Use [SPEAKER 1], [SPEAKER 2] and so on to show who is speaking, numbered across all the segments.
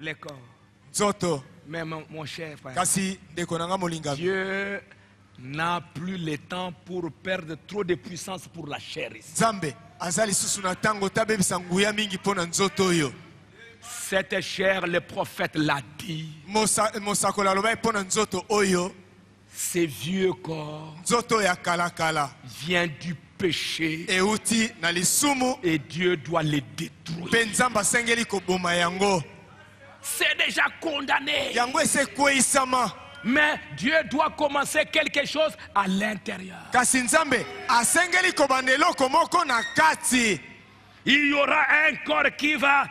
[SPEAKER 1] les corps.
[SPEAKER 2] Nzoto.
[SPEAKER 1] Mais mon cher frère,
[SPEAKER 2] Kasi ndekonanga molinga.
[SPEAKER 1] Dieu n'a plus le temps pour perdre trop de puissance pour la chair ici.
[SPEAKER 2] Nzambe azali susu na tango tabebisa nguya mingi pona nzoto yo.
[SPEAKER 1] Cette chair, le prophète l'a dit.
[SPEAKER 2] Mosakola loba pona nzoto oyo.
[SPEAKER 1] Ces vieux corps
[SPEAKER 2] Nzoto ya kala kala
[SPEAKER 1] vient du péché
[SPEAKER 2] euti na lisumu
[SPEAKER 1] et Dieu doit les détruire.
[SPEAKER 2] Penzamba sengeli ko boma yango.
[SPEAKER 1] C'est déjà condamné.
[SPEAKER 2] Yango ese kweisama.
[SPEAKER 1] Mais Dieu doit commencer quelque chose à l'intérieur.
[SPEAKER 2] Kasi Nzambe asengeli ko bandelo komoko na kati.
[SPEAKER 1] Il y aura un corps qui va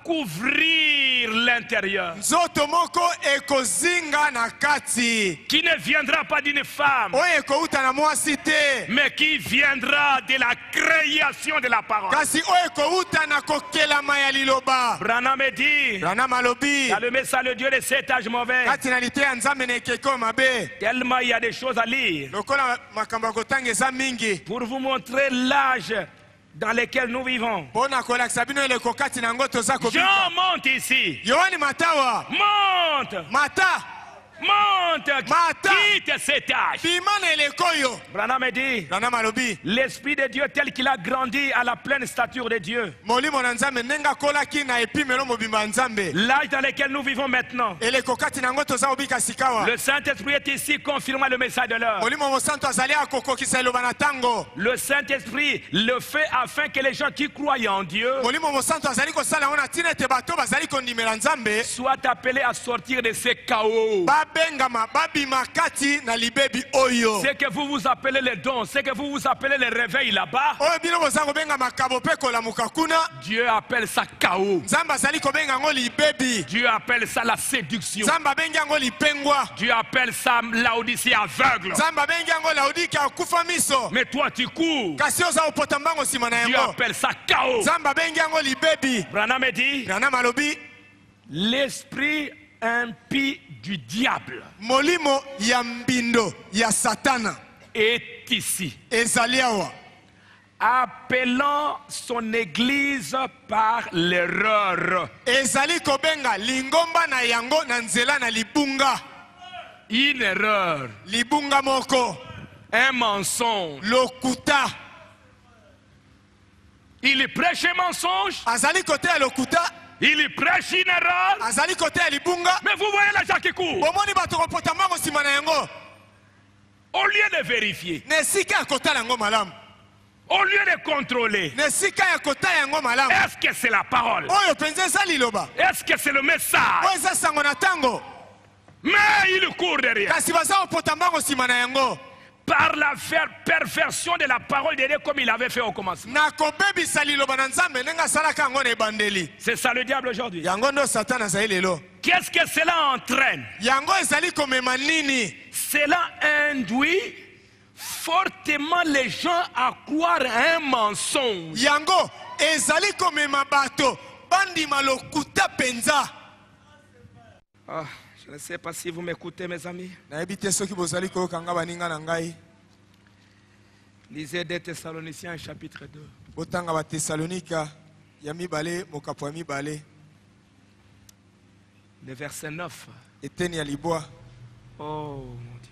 [SPEAKER 1] couvrir l'intérieur.
[SPEAKER 2] Nzoto moko ekozinga na kati.
[SPEAKER 1] Qui ne viendra pas d'une femme,
[SPEAKER 2] Oye ekouta na mwasi te.
[SPEAKER 1] mais qui viendra de la création de la parole.
[SPEAKER 2] Kasi oye ekouta na kokelama ya liloba.
[SPEAKER 1] Branham dit,
[SPEAKER 2] Rana malobi.
[SPEAKER 1] dans le message de Dieu de cet âge mauvais,
[SPEAKER 2] Kati na lite ya Nzambe na ekeko mabe.
[SPEAKER 1] tellement il y a des choses à lire.
[SPEAKER 2] Lokola makambo kotanga eza mingi.
[SPEAKER 1] Pour vous montrer l'âge dans lequel nous vivons.
[SPEAKER 2] Pona kolakisa bino ele kokati na ngo toza kobika.
[SPEAKER 1] Jean monte ici.
[SPEAKER 2] Yohani Matawa.
[SPEAKER 1] Monte.
[SPEAKER 2] Mata.
[SPEAKER 1] Monte.
[SPEAKER 2] Mata.
[SPEAKER 1] Quitte cet âge.
[SPEAKER 2] Bimana ele koyo.
[SPEAKER 1] Branham dit,
[SPEAKER 2] Rana malobi.
[SPEAKER 1] l'Esprit de Dieu tel qu'il a grandi à la pleine stature de Dieu.
[SPEAKER 2] Molimo na Nzambe nenga kolaki na epimelo mobimba Nzambe.
[SPEAKER 1] L'âge dans lequel nous vivons maintenant.
[SPEAKER 2] Ele kokati na ngo toza kobika sikawa.
[SPEAKER 1] Le Saint-Esprit est ici confirmant le message de l'heure.
[SPEAKER 2] Molimo mosanto azali akokokisa eloba na tango.
[SPEAKER 1] Le Saint-Esprit le fait afin que les gens qui croient en Dieu
[SPEAKER 2] Molimo mosanto azali kosala ngo na tina ete bato bazali kondimela Nzambe.
[SPEAKER 1] soient appelés à sortir de ces chaos.
[SPEAKER 2] Babengama babima kati na libebi oyo.
[SPEAKER 1] Ce que vous vous appelez les dons, ce que vous vous appelez les réveils là-bas,
[SPEAKER 2] Oyo bino boza kobenga makabo pe kolamuka kuna.
[SPEAKER 1] Dieu appelle ça chaos.
[SPEAKER 2] Nzambe azali kobenga ngo libebi.
[SPEAKER 1] Dieu appelle ça la séduction.
[SPEAKER 2] Nzambe abengi yango lipengwa.
[SPEAKER 1] Dieu appelle ça Laodicée aveugle.
[SPEAKER 2] Nzambe abengi yango Laodike akufa miso.
[SPEAKER 1] Mais toi tu cours.
[SPEAKER 2] Kasi oza kopota mbango nsima na
[SPEAKER 1] Dieu
[SPEAKER 2] yango.
[SPEAKER 1] appelle ça chaos.
[SPEAKER 2] Nzambe abengi yango libebi.
[SPEAKER 1] Branham dit,
[SPEAKER 2] Rana malobi.
[SPEAKER 1] l'esprit impie du diable
[SPEAKER 2] Molimo ya mbindo ya satana
[SPEAKER 1] est ici,
[SPEAKER 2] ezali awa.
[SPEAKER 1] appelant son église par l'erreur.
[SPEAKER 2] Ezali kobenga lingomba na yango na nzela na libunga.
[SPEAKER 1] Une erreur,
[SPEAKER 2] Libunga moko.
[SPEAKER 1] un mensonge.
[SPEAKER 2] Lokuta.
[SPEAKER 1] Il prêche un mensonge,
[SPEAKER 2] Azali kote ya lokuta.
[SPEAKER 1] il prêche une erreur.
[SPEAKER 2] Azali kote ya libunga.
[SPEAKER 1] Mais vous voyez les gens qui courent.
[SPEAKER 2] Bomoni bato kopota mbango nsima na yango.
[SPEAKER 1] Au lieu de vérifier,
[SPEAKER 2] Nesika ya kotala yango malamu.
[SPEAKER 1] au lieu de contrôler,
[SPEAKER 2] Nesika ya kotala yango malamu.
[SPEAKER 1] est-ce que c'est la parole?
[SPEAKER 2] Oyo penza eza liloba.
[SPEAKER 1] Est-ce que c'est le message?
[SPEAKER 2] Oyo eza sango na tango.
[SPEAKER 1] Mais il court derrière.
[SPEAKER 2] Kasi baza kopota mbango nsima na yango.
[SPEAKER 1] Par la perversion de la parole de Dieu comme il avait fait au commencement.
[SPEAKER 2] Na kobebisa liloba na Nzambe nenga asalaka yango na ebandeli.
[SPEAKER 1] C'est ça le diable aujourd'hui.
[SPEAKER 2] Yango ndo Satan azali lelo.
[SPEAKER 1] Qu'est-ce que cela entraîne?
[SPEAKER 2] Yango ezali komema nini?
[SPEAKER 1] Cela induit fortement les gens à croire un mensonge.
[SPEAKER 2] Yango ezali komema bato bandima lokuta penza.
[SPEAKER 1] Je ne sais pas si vous m'écoutez, mes amis.
[SPEAKER 2] Nayebi te soki bozali koyokanga baninga na ngai.
[SPEAKER 1] Lisez 2 Thessaloniciens chapitre 2.
[SPEAKER 2] Botanga ba Thessalonika ya mibale mokapo ya mibale.
[SPEAKER 1] Le verset 9.
[SPEAKER 2] Eteni ya libwa.
[SPEAKER 1] Oh mon Dieu.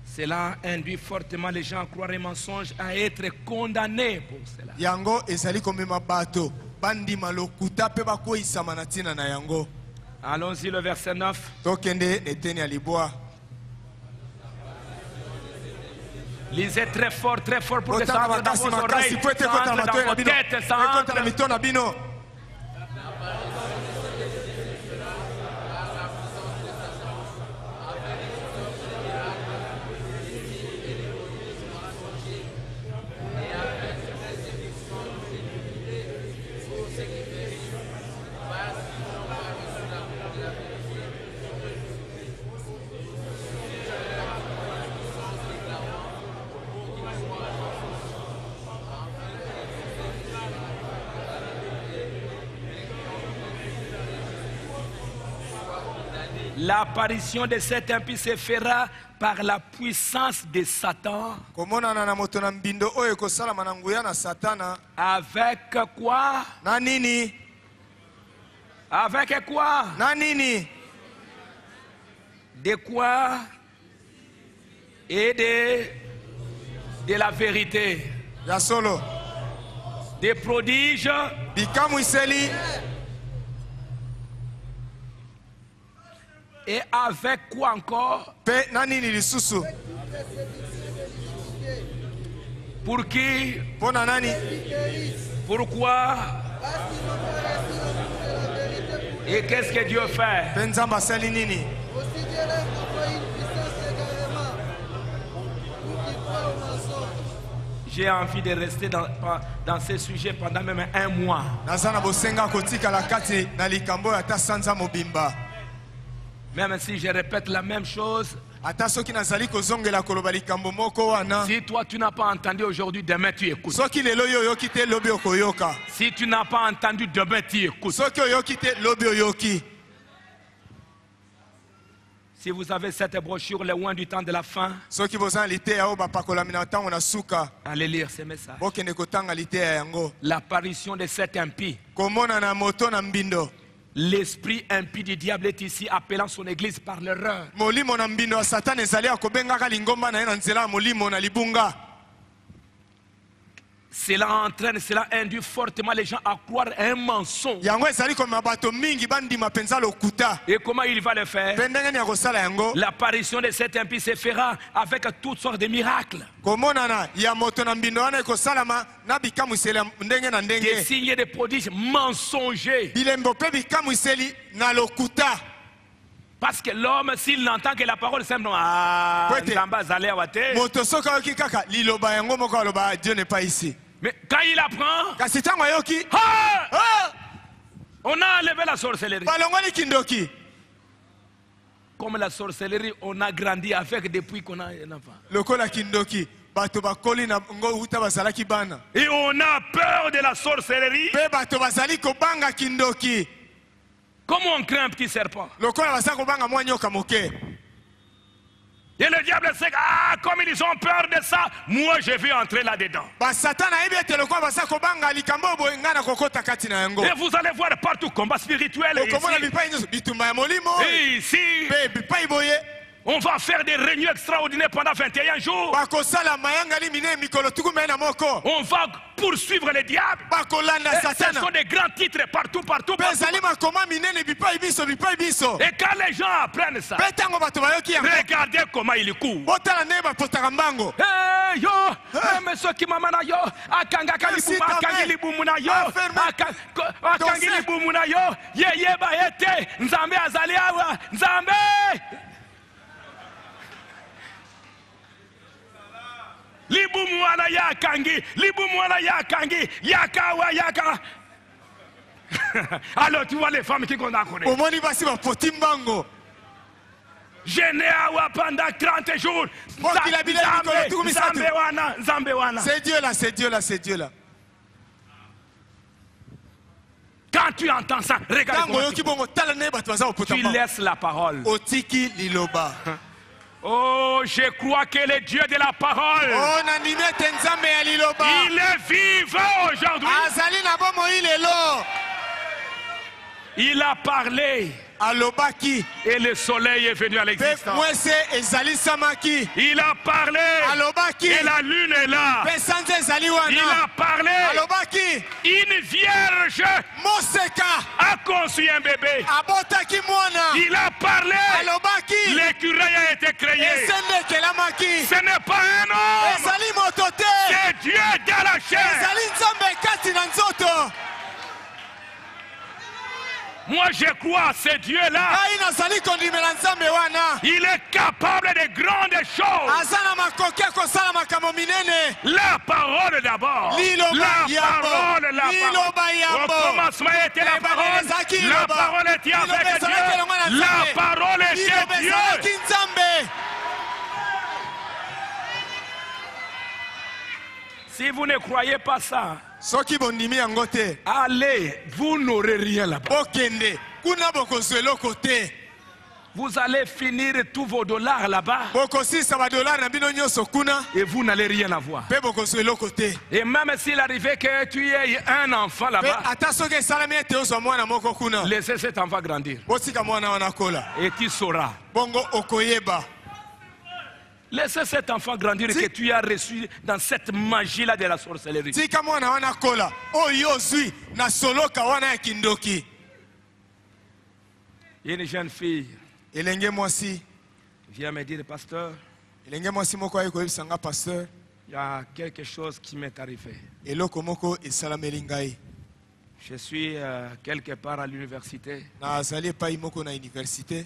[SPEAKER 1] Cela induit fortement les gens à croire un mensonge, à être condamnés pour cela.
[SPEAKER 2] Yango ezali komema bato bandima lokuta pe bakoyisama na tina na yango.
[SPEAKER 1] Allons-y, le verset 9.
[SPEAKER 2] Tokende eteni ya libwa.
[SPEAKER 1] Lisez très fort pour que ça
[SPEAKER 2] Botanga
[SPEAKER 1] entre dans
[SPEAKER 2] makasi
[SPEAKER 1] vos oreilles,
[SPEAKER 2] makasi po ete
[SPEAKER 1] ça
[SPEAKER 2] kota na
[SPEAKER 1] entre
[SPEAKER 2] matoyi
[SPEAKER 1] dans
[SPEAKER 2] na
[SPEAKER 1] vos
[SPEAKER 2] bino.
[SPEAKER 1] têtes, ça
[SPEAKER 2] Ekota na
[SPEAKER 1] entre.
[SPEAKER 2] mito na bino.
[SPEAKER 1] L'apparition de cet impie se fera par la puissance de Satan.
[SPEAKER 2] komonana na moto na mbindo oyo ekosalama na nguya na satana
[SPEAKER 1] Avec quoi?
[SPEAKER 2] na nini
[SPEAKER 1] Avec quoi?
[SPEAKER 2] na nini
[SPEAKER 1] De quoi? Et de la vérité.
[SPEAKER 2] ya solo
[SPEAKER 1] Des prodiges.
[SPEAKER 2] bikamwiseli
[SPEAKER 1] Et avec quoi encore?
[SPEAKER 2] mpe na nini lisusu
[SPEAKER 1] Pour qui?
[SPEAKER 2] mpo na nani
[SPEAKER 1] Pourquoi? Et qu'est-ce que Dieu fait?
[SPEAKER 2] mpe nzambe asali nini
[SPEAKER 3] Aussi Dieu leur envoie une puissance également pour qu'ils croient au mensonge.
[SPEAKER 1] J'ai envie de rester dans ce sujet pendant même un mois.
[SPEAKER 2] naza na bosenga kotikala kati na likambo oyo ata sanza mobimba
[SPEAKER 1] Même si je répète la même chose,
[SPEAKER 2] ata soki nazali kozongela koloba likambo moko wana
[SPEAKER 1] si toi tu n'as pas entendu aujourd'hui, demain tu écoutes.
[SPEAKER 2] soki lelo yo oyoki te lobi okoyoka
[SPEAKER 1] Si tu n'as pas entendu, demain tu écoutes.
[SPEAKER 2] soki oyoki te lobi oyoki
[SPEAKER 1] Si vous avez cette brochure, le loin du temps de la fin,
[SPEAKER 2] soki boza na liteya oyo bapakolami na ntango na suka
[SPEAKER 1] allez lire ce message.
[SPEAKER 2] bokende kotanga liteya yango
[SPEAKER 1] L'apparition de cet impie.
[SPEAKER 2] komona na moto na mbindo
[SPEAKER 1] L'esprit impie du diable est ici, appelant son église par l'erreur.
[SPEAKER 2] molimo na mbindo ya satana ezali akobengaka lingomba na ye na nzela ya molimo na libunga
[SPEAKER 1] Cela entraîne, cela induit fortement les gens à croire un mensonge.
[SPEAKER 2] yango ezali komema bato mingi bandima mpenza lokuta
[SPEAKER 1] Et comment il va le faire?
[SPEAKER 2] mpe ndenge nini akosala yango
[SPEAKER 1] L'apparition de cet impie se fera avec toutes sortes de miracles,
[SPEAKER 2] komonana ya moto na mbindo wana ekosalama na bikamwiseli ya ndenge na
[SPEAKER 1] des
[SPEAKER 2] ndenge
[SPEAKER 1] signes et des prodiges mensongers.
[SPEAKER 2] bilembo mpe bikamwiseli na lokuta
[SPEAKER 1] Parce que l'homme, s'il n'entend que la parole simplement, ah,
[SPEAKER 2] Kwete.
[SPEAKER 1] Nzamba azali awa te.
[SPEAKER 2] moto soki ayoki kaka liloba yango moko aloba dieu n'est pas ici
[SPEAKER 1] Mais quand il apprend,
[SPEAKER 2] kasi ntango ayoki
[SPEAKER 1] ah,
[SPEAKER 2] ah,
[SPEAKER 1] on a enlevé la sorcellerie.
[SPEAKER 2] balongoli kindoki
[SPEAKER 1] Comme la sorcellerie, on a grandi avec depuis qu'on a un enfant.
[SPEAKER 2] lokola kindoki bato bakoli na ngo uta bazalaki bana
[SPEAKER 1] Et on a peur de la sorcellerie.
[SPEAKER 2] mpe bato bazali kobanga kindoki
[SPEAKER 1] Comment on craint un petit serpent?
[SPEAKER 2] lokola baza kobanga mwa nyoka moke
[SPEAKER 1] Et le diable sait que, ah, comme ils ont peur de ça, moi je vais entrer là-dedans.
[SPEAKER 2] basatana ayebi ete lokola baza kobanga likambo oyo boye ngai na kokota kati na yango
[SPEAKER 1] Et vous allez voir partout combat spirituel.
[SPEAKER 2] okomona
[SPEAKER 1] Ici,
[SPEAKER 2] bipai nyonso bitumba ya molimo
[SPEAKER 1] et ici,
[SPEAKER 2] mpe bipai boye
[SPEAKER 1] on va faire des réunions extraordinaires pendant 21 jours.
[SPEAKER 2] bakosala mayangali minene mikolo tuku mene na moko
[SPEAKER 1] On va poursuivre le diable.
[SPEAKER 2] bakolanda
[SPEAKER 1] Et ce
[SPEAKER 2] satana
[SPEAKER 1] sont des grands titres partout, partout,
[SPEAKER 2] mpe
[SPEAKER 1] partout.
[SPEAKER 2] ezali makoma minene bipai biso
[SPEAKER 1] Et quand les gens apprennent ça,
[SPEAKER 2] mpe ntango bato bayoki yango
[SPEAKER 1] regardez comment ils courent.
[SPEAKER 2] botala ndenge bapotaka mbango
[SPEAKER 1] Hey, yo, même ceux qui m'amènent yo, akangaka
[SPEAKER 2] Merci,
[SPEAKER 1] libumu, akangi libumu na yo,
[SPEAKER 2] Afferme.
[SPEAKER 1] akangi
[SPEAKER 2] Conseil.
[SPEAKER 1] libumu na yo, ye ba ete, nzambe azali awa, nzambe. Libumu wana yakangi, libumu wana yakangi, yakawa yaka. Alors tu vois les femmes qui qu'on a connues.
[SPEAKER 2] omoni basi bapoti mbango
[SPEAKER 1] Jeûner awa pendant 30 jours.
[SPEAKER 2] Mokili ya bilei mikolo tuku misatu.
[SPEAKER 1] Nzambe wana, nzambe wana.
[SPEAKER 2] c'est dieu là c'est dieu là c'est dieu là
[SPEAKER 1] Quand tu entends ça, regarde
[SPEAKER 2] ntango
[SPEAKER 1] comment
[SPEAKER 2] oyoki bongo tala ndenge bato baza kopota
[SPEAKER 1] tu
[SPEAKER 2] mbango
[SPEAKER 1] laisses la parole.
[SPEAKER 2] otiki liloba
[SPEAKER 1] Oh, je crois que le Dieu de la parole,
[SPEAKER 2] o nandimi ete nzambe ya liloba
[SPEAKER 1] il est vivant aujourd'hui.
[SPEAKER 2] azali na bomoi lelo
[SPEAKER 1] Il a parlé
[SPEAKER 2] alobaki
[SPEAKER 1] et le soleil est venu à
[SPEAKER 2] mpe
[SPEAKER 1] l'existence.
[SPEAKER 2] mwese ezalisamaki
[SPEAKER 1] Il a parlé
[SPEAKER 2] alobaki
[SPEAKER 1] et la lune est là.
[SPEAKER 2] mpe sanza ezali
[SPEAKER 1] Il
[SPEAKER 2] wana
[SPEAKER 1] a parlé,
[SPEAKER 2] alobaki
[SPEAKER 1] une vierge
[SPEAKER 2] moseka
[SPEAKER 1] a conçu un bébé.
[SPEAKER 2] abotaki mwana
[SPEAKER 1] Il a parlé,
[SPEAKER 2] alobaki
[SPEAKER 1] l'écureuil a été créé.
[SPEAKER 2] esende ekelamaki
[SPEAKER 1] Ce n'est pas un homme,
[SPEAKER 2] ezali moto te
[SPEAKER 1] c'est Dieu dans la chair.
[SPEAKER 2] ezali nzambe kati na nzoto
[SPEAKER 1] Moi je crois à ce Dieu-là.
[SPEAKER 2] ngai nazali kondimela nzambe wana
[SPEAKER 1] Il est capable de grandes choses.
[SPEAKER 2] aza na makoki ya kosala makambo minene
[SPEAKER 1] La parole d'abord.
[SPEAKER 2] Liloba
[SPEAKER 1] La
[SPEAKER 2] yambo.
[SPEAKER 1] parole, la
[SPEAKER 2] Liloba
[SPEAKER 1] parole.
[SPEAKER 2] yambo.
[SPEAKER 1] Au commencement était la parole.
[SPEAKER 2] ezalaki
[SPEAKER 1] La
[SPEAKER 2] liloba.
[SPEAKER 1] parole était
[SPEAKER 2] Liloba
[SPEAKER 1] avec
[SPEAKER 2] ezalaki elongo na
[SPEAKER 1] Dieu. La
[SPEAKER 2] Nzambe.
[SPEAKER 1] parole
[SPEAKER 2] liloba
[SPEAKER 1] était
[SPEAKER 2] ezalaki
[SPEAKER 1] Dieu.
[SPEAKER 2] nzambe
[SPEAKER 1] Si vous ne croyez pas ça,
[SPEAKER 2] soki bondimi yango te
[SPEAKER 1] allez, vous n'aurez rien là-bas.
[SPEAKER 2] bokende kuna bokozwa eloko te
[SPEAKER 1] Vous allez finir tous vos dollars là-bas
[SPEAKER 2] bokosisa badolari na bino nyonso kuna
[SPEAKER 1] et vous n'allez rien avoir.
[SPEAKER 2] mpe bokozwa eloko te.
[SPEAKER 1] Et même s'il arrivait que tu aies un enfant
[SPEAKER 2] mpe
[SPEAKER 1] là-bas,
[SPEAKER 2] ata soki esalami ete ozwa mwana moko kuna
[SPEAKER 1] laissez cet enfant grandir.
[SPEAKER 2] botika mwana wana kola
[SPEAKER 1] Et tu sauras.
[SPEAKER 2] bongo okoyeba.
[SPEAKER 1] Laissez cet enfant grandir que tu as reçu dans cette magie-là de la sorcellerie.
[SPEAKER 2] tika mwana wana kola oyo ozwi na soloka wana ya kindoki.
[SPEAKER 1] Une jeune fille
[SPEAKER 2] elenge mwasi
[SPEAKER 1] vient me dire, pasteur,
[SPEAKER 2] elenge mwasi moko ayi koyebisa nga pasteur
[SPEAKER 1] il y a quelque chose qui m'est arrivé.
[SPEAKER 2] eloko moko esalameli ngai.
[SPEAKER 1] Je suis quelque part à l'université
[SPEAKER 2] nazali epai moko na université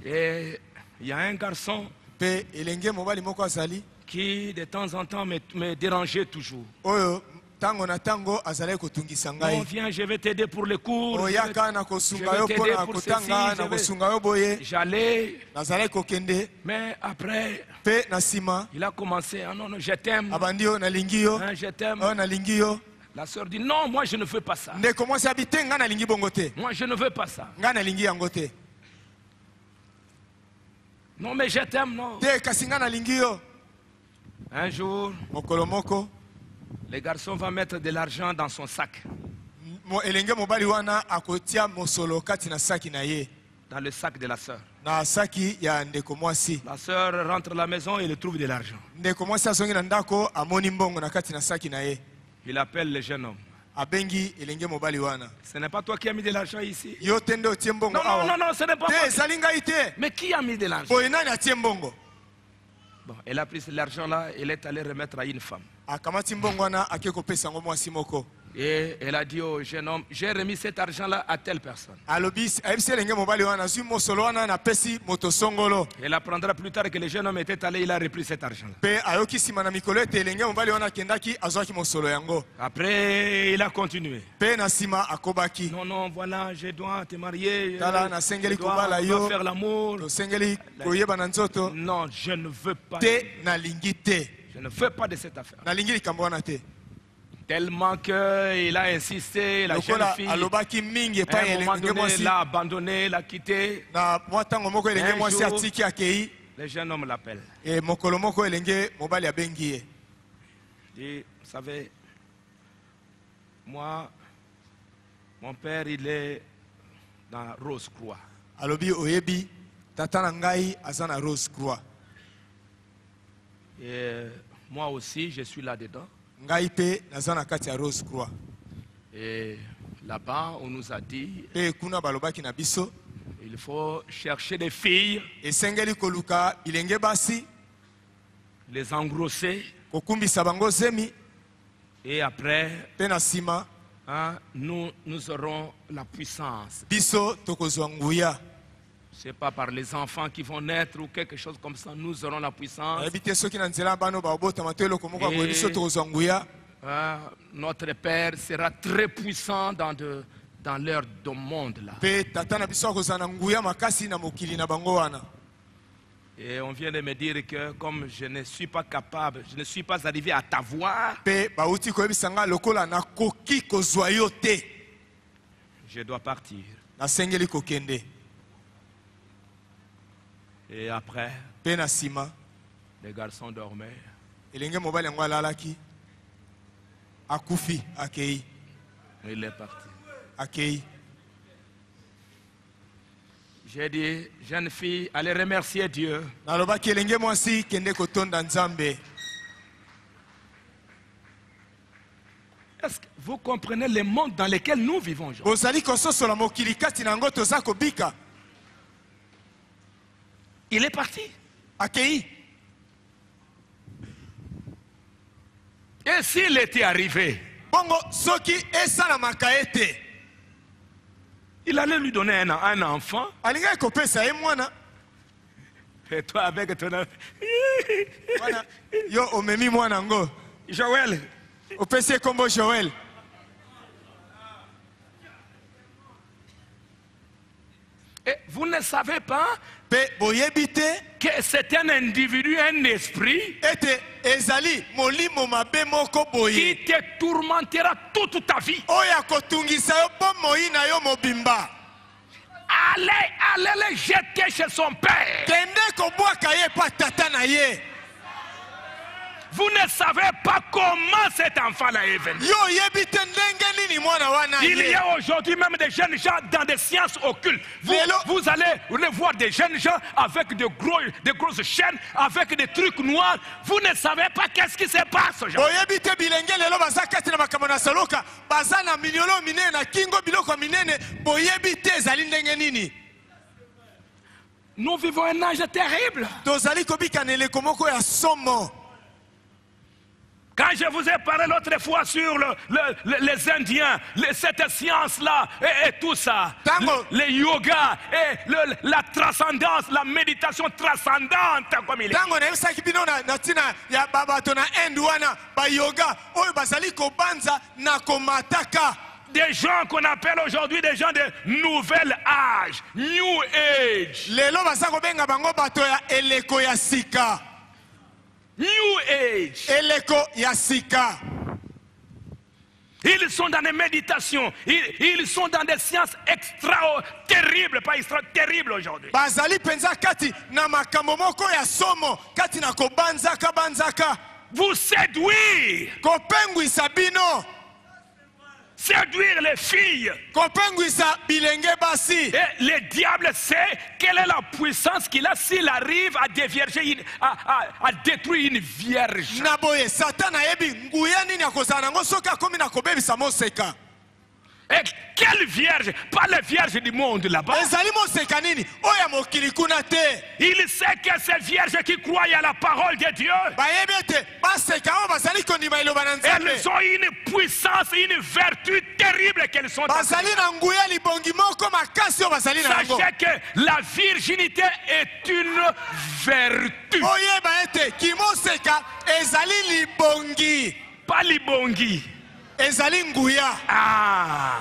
[SPEAKER 1] et il y a un garçon
[SPEAKER 2] mpe elenge mobali moko azali
[SPEAKER 1] qui de temps en temps me dérangeait toujours.
[SPEAKER 2] oyo ntango na ntango azalaki kotungisa
[SPEAKER 1] On
[SPEAKER 2] ngai.
[SPEAKER 1] vient, je vais t'aider pour les cours.
[SPEAKER 2] oyaka na kosunga yo mpo na kotanga na kosunga yo boye.
[SPEAKER 1] J'allais,
[SPEAKER 2] nazalaki kokende
[SPEAKER 1] mais après,
[SPEAKER 2] mpe na nsima
[SPEAKER 1] il a commencé, ah non, non, je t'aime,
[SPEAKER 2] abandi yo nalingi yo
[SPEAKER 1] hein, je t'aime.
[SPEAKER 2] oyo nalingi yo.
[SPEAKER 1] La sœur dit, non, moi je ne veux pas ça.
[SPEAKER 2] ndeko mwasi abi te ngai nalingi bongo te,
[SPEAKER 1] Moi je ne veux pas ça.
[SPEAKER 2] ngai nalingi yango te.
[SPEAKER 1] Non, mais je t'aime, non.
[SPEAKER 2] te kasi ngai nalingi yo.
[SPEAKER 1] Un jour,
[SPEAKER 2] mokolo moko
[SPEAKER 1] le garçon va mettre de l'argent dans son sac,
[SPEAKER 2] elenge mobali wana akotia mosolo kati na saki na ye,
[SPEAKER 1] dans le sac de la sœur.
[SPEAKER 2] na saki ya ndeko mwasi.
[SPEAKER 1] La sœur rentre à la maison et il trouve de l'argent.
[SPEAKER 2] ndeko mwasi azongi na ndako amoni mbongo na kati na saki na ye.
[SPEAKER 1] Il appelle le jeune homme.
[SPEAKER 2] abengi elenge mobali wana.
[SPEAKER 1] Ce n'est pas toi qui as mis de l'argent ici.
[SPEAKER 2] yo te nde otie mbongo
[SPEAKER 1] Non, non,
[SPEAKER 2] awa.
[SPEAKER 1] non, non, ce n'est pas
[SPEAKER 2] te
[SPEAKER 1] moi.
[SPEAKER 2] ezali ngai te.
[SPEAKER 1] Mais qui a mis de l'argent?
[SPEAKER 2] boye nani atie mbongo?
[SPEAKER 1] Bon, elle a pris l'argent là, elle est allée remettre à une femme.
[SPEAKER 2] akamati mbongo wana ake kopesa yango mwasi moko.
[SPEAKER 1] Et elle a dit au jeune homme, j'ai remis cet argent là à telle personne.
[SPEAKER 2] alobi ayebisi elenge mobali wana azwi mosolo wana napesi moto songolo.
[SPEAKER 1] Elle apprendra plus tard que le jeune homme était allé, il a repris cet argent là.
[SPEAKER 2] mpe ayoki nsima na mikolo ete elenge mobali wana akendaki azwaki mosolo yango.
[SPEAKER 1] Après, il a continué.
[SPEAKER 2] mpe na nsima akobaki.
[SPEAKER 1] Non, non, voilà, je dois te marier.
[SPEAKER 2] tala
[SPEAKER 1] Je
[SPEAKER 2] nasengeli
[SPEAKER 1] dois,
[SPEAKER 2] kobala
[SPEAKER 1] on doit
[SPEAKER 2] yo,
[SPEAKER 1] faire l'amour.
[SPEAKER 2] tosengeli koyeba na nzoto.
[SPEAKER 1] Non, je ne veux pas.
[SPEAKER 2] te nalingi te,
[SPEAKER 1] Je ne veux pas de cette affaire.
[SPEAKER 2] nalingi likambo wana te.
[SPEAKER 1] Tellement qu'il a insisté, la jeune
[SPEAKER 2] lokola
[SPEAKER 1] fille,
[SPEAKER 2] alobaki mingi
[SPEAKER 1] à
[SPEAKER 2] epai
[SPEAKER 1] un moment
[SPEAKER 2] elenge
[SPEAKER 1] donné,
[SPEAKER 2] mwasi,
[SPEAKER 1] l'a abandonné, l'a quitté.
[SPEAKER 2] na mwa ntango moko elenge
[SPEAKER 1] Un
[SPEAKER 2] mwasi
[SPEAKER 1] jour-
[SPEAKER 2] atiki akei.
[SPEAKER 1] Le jeune homme l'appelle.
[SPEAKER 2] E mokolo moko elenge mobali abengi ye.
[SPEAKER 1] Il dit, vous savez, moi, mon père, il est dans Rose Croix.
[SPEAKER 2] alobi oyebi tata na ngai aza na Rose Croix.
[SPEAKER 1] Et moi aussi, je suis là-dedans.
[SPEAKER 2] ngai mpe naza na kati ya Rose Croix.
[SPEAKER 1] Et là-bas, on nous a dit,
[SPEAKER 2] mpe kuna balobaki na biso
[SPEAKER 1] il faut chercher des filles,
[SPEAKER 2] esengeli koluka bilenge basi
[SPEAKER 1] les engrosser,
[SPEAKER 2] kokumbisa bango zemi,
[SPEAKER 1] et après,
[SPEAKER 2] mpe na nsima
[SPEAKER 1] hein, nous aurons la puissance.
[SPEAKER 2] biso tokozwa nguya.
[SPEAKER 1] Ce n'est pas par les enfants qui vont naître ou quelque chose comme ça, nous aurons la puissance.
[SPEAKER 2] nayebi te soki na nzela bano babotama to eloko moko akoye biso tokozwa nguya.
[SPEAKER 1] Notre Père sera très puissant dans leur monde là.
[SPEAKER 2] mpe tata na biso akozwa na nguya makasi na mokili na bango wana.
[SPEAKER 1] Et on vient de me dire que comme je ne suis pas capable, je ne suis pas arrivé à t'avoir,
[SPEAKER 2] mpe bauti koyebisa nga lokola nakoki kozwa yo te,
[SPEAKER 1] je dois partir.
[SPEAKER 2] nasengeli kokende.
[SPEAKER 1] Et après,
[SPEAKER 2] mpe na nsima
[SPEAKER 1] les garçons dormaient.
[SPEAKER 2] elenge mobali yango alalaki akufi akei
[SPEAKER 1] Il est parti.
[SPEAKER 2] akei.
[SPEAKER 1] J'ai dit, jeune fille, allez remercier Dieu.
[SPEAKER 2] nalobaki elenge mwasi kende kotonda nzambe.
[SPEAKER 1] Est-ce que vous comprenez le monde dans lequel nous vivons, Jean?
[SPEAKER 2] bozali kososola mokili kati na yango toza kobika.
[SPEAKER 1] Il est parti.
[SPEAKER 2] akei.
[SPEAKER 1] Et s'il était arrivé,
[SPEAKER 2] bongo soki esalamaka ete
[SPEAKER 1] il allait lui donner un enfant.
[SPEAKER 2] alingaki kopesa ye mwana.
[SPEAKER 1] Et toi avec ton...
[SPEAKER 2] Mwana, yo omemi mwana yango
[SPEAKER 1] Joël,
[SPEAKER 2] opesi ye kombo Joel.
[SPEAKER 1] et vous ne savez pas
[SPEAKER 2] mpe boyebi te
[SPEAKER 1] que c'est un individu, un esprit
[SPEAKER 2] ete ezali molimo mabe moko boye
[SPEAKER 1] qui te tourmentera toute ta vie.
[SPEAKER 2] oyo akotungisa yo mpo moi na yo mobimba.
[SPEAKER 1] allez les jeter chez son père.
[SPEAKER 2] kende kobwaka ye pa tata na ye.
[SPEAKER 1] Vous ne savez pas comment cet enfant-là est venu.
[SPEAKER 2] Yo yebi te ndenge nini mwana wana
[SPEAKER 1] Il y
[SPEAKER 2] ye.
[SPEAKER 1] a aujourd'hui même des jeunes gens dans des sciences occultes. Vous allez voir des jeunes gens avec de grosses chaînes, avec des trucs noirs. Vous ne savez pas qu'est-ce qui se passe aujourd'hui.
[SPEAKER 2] Oyebi te bilenge lelo baza kati na makambo na soloka baza na miliolo minene na kingo biloko minene boyebi te ezali ndenge nini.
[SPEAKER 1] Nous vivons un âge terrible.
[SPEAKER 2] Tozali kobika na eleko moko ya somo.
[SPEAKER 1] Quand je vous ai parlé l'autre fois sur les Indiens, cette science-là et tout ça, le yoga et la transcendance, la méditation transcendante comme il est.
[SPEAKER 2] Tango na yebisaki bino na tina ya babato na Inde wana ba yoga oyo bazali kobanza na komataka.
[SPEAKER 1] Des gens qu'on appelle aujourd'hui des gens de nouvel âge, New Age.
[SPEAKER 2] Lelo baza kobenga bango bato ya eleko ya sika.
[SPEAKER 1] New Age.
[SPEAKER 2] Eleko ya sika.
[SPEAKER 1] Ils sont dans des méditations, ils sont dans des sciences terribles, pas terribles aujourd'hui.
[SPEAKER 2] Bazali penza kati na makambo moko ya somo kati na kobanzaka banzaka.
[SPEAKER 1] Vous séduire.
[SPEAKER 2] Kopengwisa bino.
[SPEAKER 1] Séduire les filles.
[SPEAKER 2] Kopengwisa bilenge basi.
[SPEAKER 1] Et le diable sait quelle est la puissance qu'il a s'il arrive à dévierger, à détruire une vierge.
[SPEAKER 2] Naboye Satan ayebi nguya nini akozana ngo soki akomi na kobebisa moseka.
[SPEAKER 1] Et quelle vierge? Pas la vierge du monde là-bas.
[SPEAKER 2] Ezali moseka nini oya mokili kuna te.
[SPEAKER 1] Il sait que ces vierges qui croient à la parole de Dieu,
[SPEAKER 2] bayebi ete baseka o bazali kondima iloba na Nzambe.
[SPEAKER 1] elles ont une puissance, une vertu terrible qu'elles sont.
[SPEAKER 2] Bazali na nguya libongi moko makasi o bazali na ngo.
[SPEAKER 1] Sachez que la virginité est une vertu.
[SPEAKER 2] Oyeba ete kimoseka ezali libongi.
[SPEAKER 1] Pas libongi.
[SPEAKER 2] Ezali nguya.
[SPEAKER 1] Ah.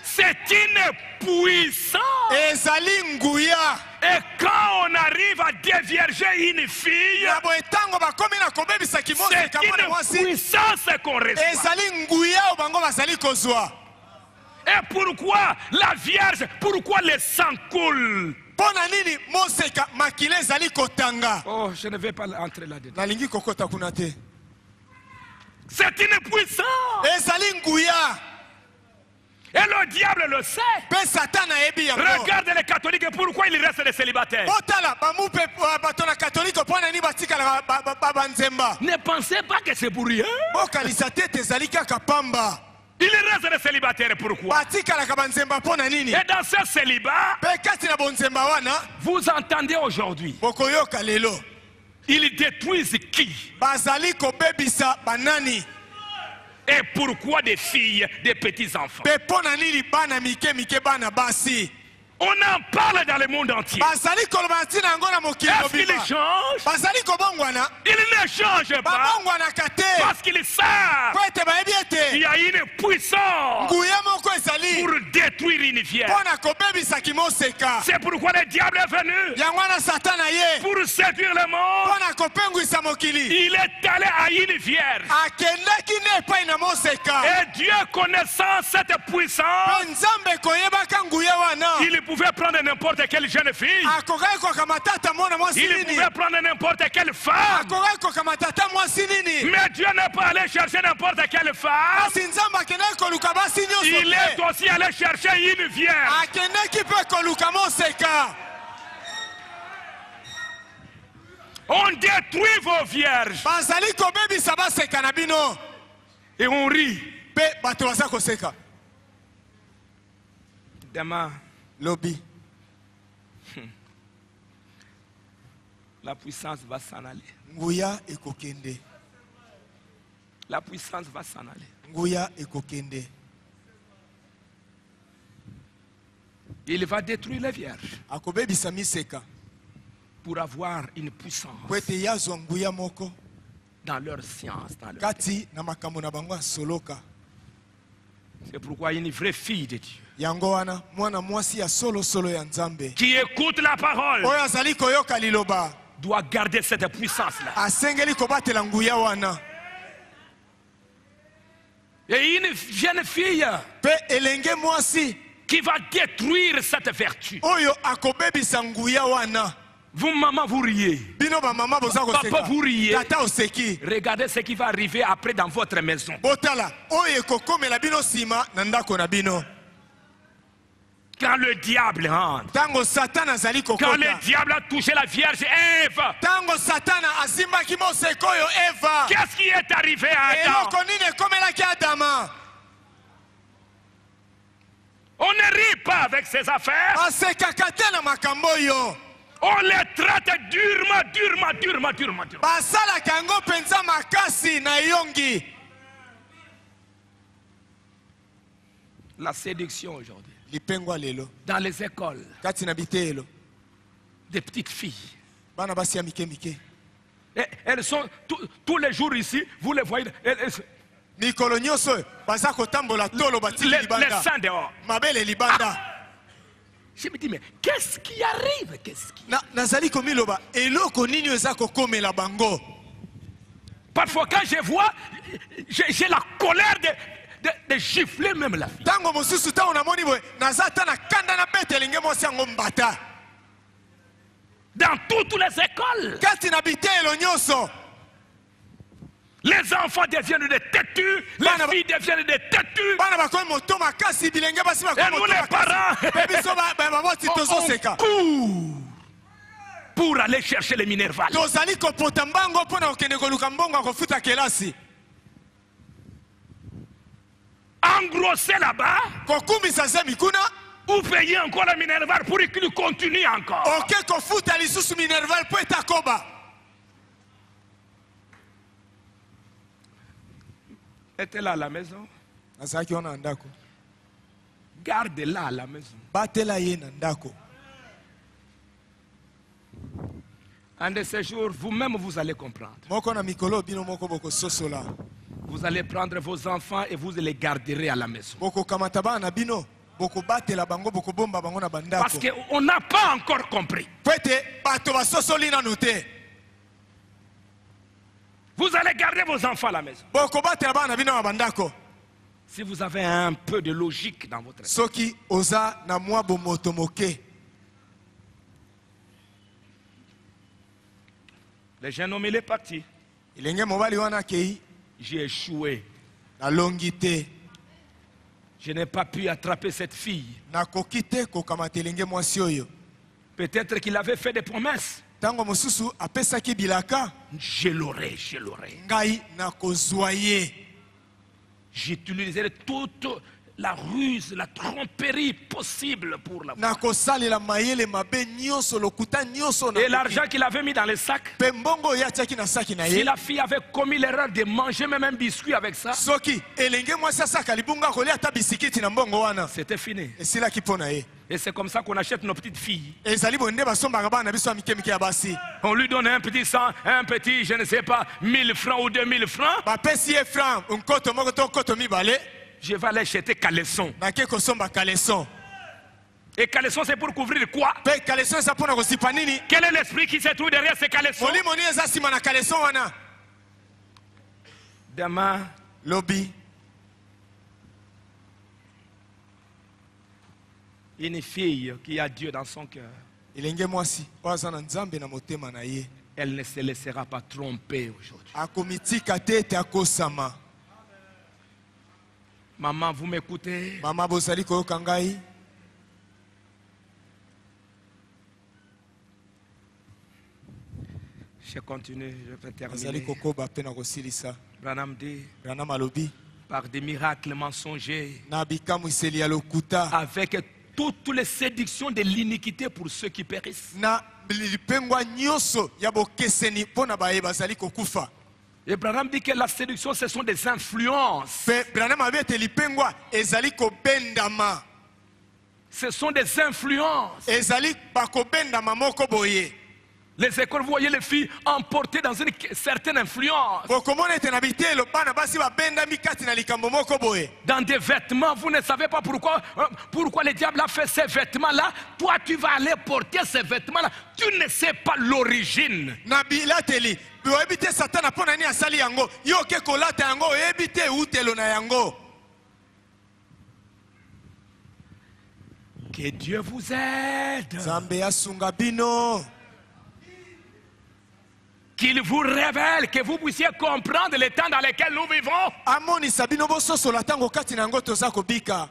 [SPEAKER 1] C'est une puissance.
[SPEAKER 2] Ezali nguya.
[SPEAKER 1] Et quand on arrive à dévierger une fille, c'est une puissance qu'on reçoit.
[SPEAKER 2] Ezali nguya o bango bazali kozwa.
[SPEAKER 1] Et pourquoi la Vierge, pourquoi le sang coule?
[SPEAKER 2] Pona nini moseka makile ezali kotanga.
[SPEAKER 1] Oh, je ne vais pas entrer là-dedans.
[SPEAKER 2] Nalingi kokota kuna te.
[SPEAKER 1] C'est une puissance.
[SPEAKER 2] Ezali nguya.
[SPEAKER 1] Et le diable le sait.
[SPEAKER 2] Pe Satan ayebi yango.
[SPEAKER 1] Regarde les catholiques, pourquoi ils restent des célibataires.
[SPEAKER 2] Otala bamupe bato na catholique pona ni batika la banzemba.
[SPEAKER 1] Ne pensez pas que c'est pour rien.
[SPEAKER 2] Bokalisa te ezali kaka pamba.
[SPEAKER 1] Ils restent des célibataires, pourquoi?
[SPEAKER 2] Batika la banzemba pona nini.
[SPEAKER 1] Et dans ce célibat,
[SPEAKER 2] pe kati na bonzemba wana,
[SPEAKER 1] vous entendez aujourd'hui,
[SPEAKER 2] bokoyoka lelo.
[SPEAKER 1] ils détruisent qui?
[SPEAKER 2] Bazali kobebisa banani.
[SPEAKER 1] Et pourquoi des filles, des petits-enfants?
[SPEAKER 2] Pe pona nini bana mike mike bana basi.
[SPEAKER 1] On en parle dans le monde entier.
[SPEAKER 2] Bazali kolobantina yango na mokili
[SPEAKER 1] Est-ce qu'ils
[SPEAKER 2] mobimba.
[SPEAKER 1] changent?
[SPEAKER 2] Bazali kobongwana.
[SPEAKER 1] Ils ne changent pas.
[SPEAKER 2] Babongwana kate.
[SPEAKER 1] Parce qu'ils savent
[SPEAKER 2] Po ete bayebi
[SPEAKER 1] qu'il y
[SPEAKER 2] ete.
[SPEAKER 1] a une puissance
[SPEAKER 2] Nguya moko ezali.
[SPEAKER 1] pour détruire une vierge.
[SPEAKER 2] Pona kobebisa kimoseka.
[SPEAKER 1] C'est pourquoi le diable est venu
[SPEAKER 2] Yango wana Satan aye.
[SPEAKER 1] pour séduire le monde.
[SPEAKER 2] Pona kopengwisa mokili.
[SPEAKER 1] Il est allé à une vierge.
[SPEAKER 2] Akendaki ne epai na moseka.
[SPEAKER 1] Et Dieu connaissant cette puissance,
[SPEAKER 2] Pe Nzambe koyebaka nguya wana.
[SPEAKER 1] il pouvait prendre n'importe quelle jeune fille.
[SPEAKER 2] Akokaki kokamata ata mwana mwasi
[SPEAKER 1] Il
[SPEAKER 2] nini.
[SPEAKER 1] pouvait prendre n'importe quelle femme.
[SPEAKER 2] Akokaki kokamata ata mwasi nini.
[SPEAKER 1] Mais Dieu n'est pas allé chercher n'importe quelle femme.
[SPEAKER 2] Kasi Nzambe akendaki koluka basi nyonso
[SPEAKER 1] Il est
[SPEAKER 2] te.
[SPEAKER 1] aussi allé chercher une vierge.
[SPEAKER 2] Akendaki mpe koluka moseka.
[SPEAKER 1] On détruit vos vierges.
[SPEAKER 2] Bazali kobebisa baseka na bino.
[SPEAKER 1] Et on rit.
[SPEAKER 2] Pe bato baza koseka.
[SPEAKER 1] Demain,
[SPEAKER 2] Lobi.
[SPEAKER 1] la puissance va s'en aller.
[SPEAKER 2] Nguya ekokende.
[SPEAKER 1] La puissance va s'en aller.
[SPEAKER 2] Nguya ekokende.
[SPEAKER 1] Il va détruire les vierges
[SPEAKER 2] Akobebisa miseka.
[SPEAKER 1] pour avoir une puissance
[SPEAKER 2] Po ete yazwa nguya moko.
[SPEAKER 1] dans leur science. Dans leur...
[SPEAKER 2] Kati na makambo na bango soloka.
[SPEAKER 1] C'est pourquoi une vraie fille de Dieu
[SPEAKER 2] Yango wana mwana mwasi ya solo solo ya Nzambe.
[SPEAKER 1] qui écoute la parole
[SPEAKER 2] Oyo azali koyoka liloba.
[SPEAKER 1] doit garder cette puissance-là.
[SPEAKER 2] Asengeli kobatela nguya wana.
[SPEAKER 1] Et une jeune fille
[SPEAKER 2] Pe elenge mwasi
[SPEAKER 1] qui va détruire cette vertu.
[SPEAKER 2] Oyo akobebisa nguya wana.
[SPEAKER 1] Vous, maman, vous riez.
[SPEAKER 2] Bino ba mama boza ko seka.
[SPEAKER 1] Papa, vous riez.
[SPEAKER 2] Tata oseki.
[SPEAKER 1] Regardez ce qui va arriver après dans votre maison.
[SPEAKER 2] Botala, oyo kokomela bino sima na ndako na bino.
[SPEAKER 1] Quand le diable entre,
[SPEAKER 2] Tango Satan azali kokota.
[SPEAKER 1] quand le diable a touché la Vierge Ève,
[SPEAKER 2] Tango Satana azimbaki moseko oyo Eva.
[SPEAKER 1] qu'est-ce qui est arrivé à Adam?
[SPEAKER 2] Eloko nini ekomelaki Adama?
[SPEAKER 1] On ne rit pas avec ses affaires.
[SPEAKER 2] Basekaka te na makambo oyo.
[SPEAKER 1] On les traite durement.
[SPEAKER 2] Basalaka yango penza makasi na yongi.
[SPEAKER 1] La séduction aujourd'hui.
[SPEAKER 2] Lipengwa lelo.
[SPEAKER 1] Dans les écoles,
[SPEAKER 2] Kati na bitelo.
[SPEAKER 1] des petites filles.
[SPEAKER 2] Bana basi ya mike mike.
[SPEAKER 1] Et elles sont tous les jours ici, vous les voyez.
[SPEAKER 2] Mikolo nyonso baza kotambola tolo batiki
[SPEAKER 1] Les
[SPEAKER 2] libanda.
[SPEAKER 1] seins dehors.
[SPEAKER 2] Mabele libanda.
[SPEAKER 1] Je me dis, mais qu'est-ce qui arrive?
[SPEAKER 2] Nazali komiloba eloko nini eza kokomela bango.
[SPEAKER 1] Parfois, quand je vois, j'ai la colère de gifler même la fille.
[SPEAKER 2] Tango mosusu ta onamoni boye nazata na kanda na bete linge mosi yango mbata.
[SPEAKER 1] Dans toutes les écoles,
[SPEAKER 2] Kati na bitelo nyonso.
[SPEAKER 1] les enfants deviennent des têtus, les filles deviennent des têtus.
[SPEAKER 2] Bana bakomi moto makasi bilenge basi
[SPEAKER 1] Et
[SPEAKER 2] bakomi
[SPEAKER 1] nous
[SPEAKER 2] moto
[SPEAKER 1] les
[SPEAKER 2] makasi.
[SPEAKER 1] parents,
[SPEAKER 2] Bebiso baboti tozoseka.
[SPEAKER 1] on court pour aller chercher les minervales.
[SPEAKER 2] Tozali kopota mbango mpona kokende koluka mbongo akofuta kelasi.
[SPEAKER 1] Engrosser là-bas,
[SPEAKER 2] Kokumisa ze mikuna.
[SPEAKER 1] ou payer encore la minervale pour qu'il continue encore.
[SPEAKER 2] Oke kofuta lisusu minerval po etakoba.
[SPEAKER 1] Était-elle à la maison?
[SPEAKER 2] Nazalaki wana ndako.
[SPEAKER 1] Garde-la à la maison.
[SPEAKER 2] Batela ye na ndako.
[SPEAKER 1] Un de ces jours, vous-même, vous allez comprendre.
[SPEAKER 2] Moko na mikolo bino moko boko sosola.
[SPEAKER 1] Vous allez prendre vos enfants et vous les garderez à la maison.
[SPEAKER 2] Boko kamata bana bino. Boko batela bango boko bomba bango na bandako.
[SPEAKER 1] Parce qu'on n'a pas encore compris.
[SPEAKER 2] Pwete bato basosoli na note.
[SPEAKER 1] Vous allez garder vos enfants à la maison.
[SPEAKER 2] Boko batela bana bino na bandako.
[SPEAKER 1] Si vous avez un peu de logique dans votre vie.
[SPEAKER 2] Soki oza na mwa bomoto moke.
[SPEAKER 1] Le jeune homme, il est parti.
[SPEAKER 2] Ilenge mobali wana kei
[SPEAKER 1] J'ai échoué.
[SPEAKER 2] na longite.
[SPEAKER 1] Je n'ai pas pu attraper cette fille.
[SPEAKER 2] Na kokite kokamata elenge mwasi oyo.
[SPEAKER 1] Peut-être qu'il avait fait des promesses.
[SPEAKER 2] Tango mosusu apesaki bilaka.
[SPEAKER 1] Je l'aurai.
[SPEAKER 2] Ngai na kozwa ye.
[SPEAKER 1] J'utiliserai toute la ruse, la tromperie possible pour la
[SPEAKER 2] Na kosalela mayele mabe nyonso lokuta nyonso na.
[SPEAKER 1] Et l'argent qu'il avait mis dans les sacs,
[SPEAKER 2] Pe mbongo yatiaki na saki na
[SPEAKER 1] si
[SPEAKER 2] ye.
[SPEAKER 1] la fille avait commis l'erreur de manger même un biscuit avec ça,
[SPEAKER 2] Soki elenge mwasi asaka libunga kolia ata bisikiti na mbongo wana.
[SPEAKER 1] c'était fini.
[SPEAKER 2] Esilaki mpona ye.
[SPEAKER 1] Et c'est comme ça qu'on achète nos petites filles.
[SPEAKER 2] Ezali bonde basombaka bana biso ya mike mike ya basi.
[SPEAKER 1] On lui donne un petit 100, un petit, je ne sais pas, 1000 francs ou 2000 francs.
[SPEAKER 2] Bapesi ye franc nkoto moko to nkoto mibale.
[SPEAKER 1] Je vais aller acheter caleçon.
[SPEAKER 2] Nake kosomba caleçon.
[SPEAKER 1] Et caleçon, c'est pour couvrir quoi?
[SPEAKER 2] Pe caleçon eza mpona kosipa nini?
[SPEAKER 1] Quel est l'esprit qui se trouve derrière ces caleçons?
[SPEAKER 2] Molimo nini eza nsima na caleçon wana?
[SPEAKER 1] Demain,
[SPEAKER 2] Lobi.
[SPEAKER 1] une fille qui a Dieu dans son cœur,
[SPEAKER 2] Elenge mwasi oyo aza na nzambe na motema na ye.
[SPEAKER 1] elle ne se laissera pas tromper aujourd'hui.
[SPEAKER 2] Akomitika te ete akosama.
[SPEAKER 1] Maman, vous m'écoutez?
[SPEAKER 2] Mama bozali koyoka ngai.
[SPEAKER 1] Je continue, je vais
[SPEAKER 2] Azali
[SPEAKER 1] terminer.
[SPEAKER 2] kokoba pe na kosilisa.
[SPEAKER 1] Branham dit,
[SPEAKER 2] Branham alobi
[SPEAKER 1] par des miracles mensongers,
[SPEAKER 2] na bikamwiseli ya lokuta
[SPEAKER 1] avec toutes les séductions de l'iniquité pour ceux qui périssent.
[SPEAKER 2] na lipengwa nyonso ya bokeseni mpo na baye bazali kokufa.
[SPEAKER 1] Et Branham dit que la séduction, ce sont des influences.
[SPEAKER 2] Pe Branham abi ete lipengwa ezali kobendama.
[SPEAKER 1] Ce sont des influences.
[SPEAKER 2] Ezali bakobendama moko boye.
[SPEAKER 1] Les écoles, vous voyez les filles emportées dans une certaine influence.
[SPEAKER 2] Bokomona ete na bitelo bana basi babendami kati na likambo moko boye.
[SPEAKER 1] Dans des vêtements, vous ne savez pas pourquoi le diable a fait ces vêtements-là. Toi, tu vas aller porter ces vêtements-là. Tu ne sais pas l'origine.
[SPEAKER 2] Na bilateli oyebi te satana mpo na nini asali yango. Yo oke kolata yango oyebi te eutelo na yango.
[SPEAKER 1] Que Dieu vous aide.
[SPEAKER 2] Nzambe asunga bino.
[SPEAKER 1] Qu'il vous révèle, que vous puissiez comprendre le temps dans lequel nous vivons.
[SPEAKER 2] Amonisa bino bososola tango kati na ngo toza kobika.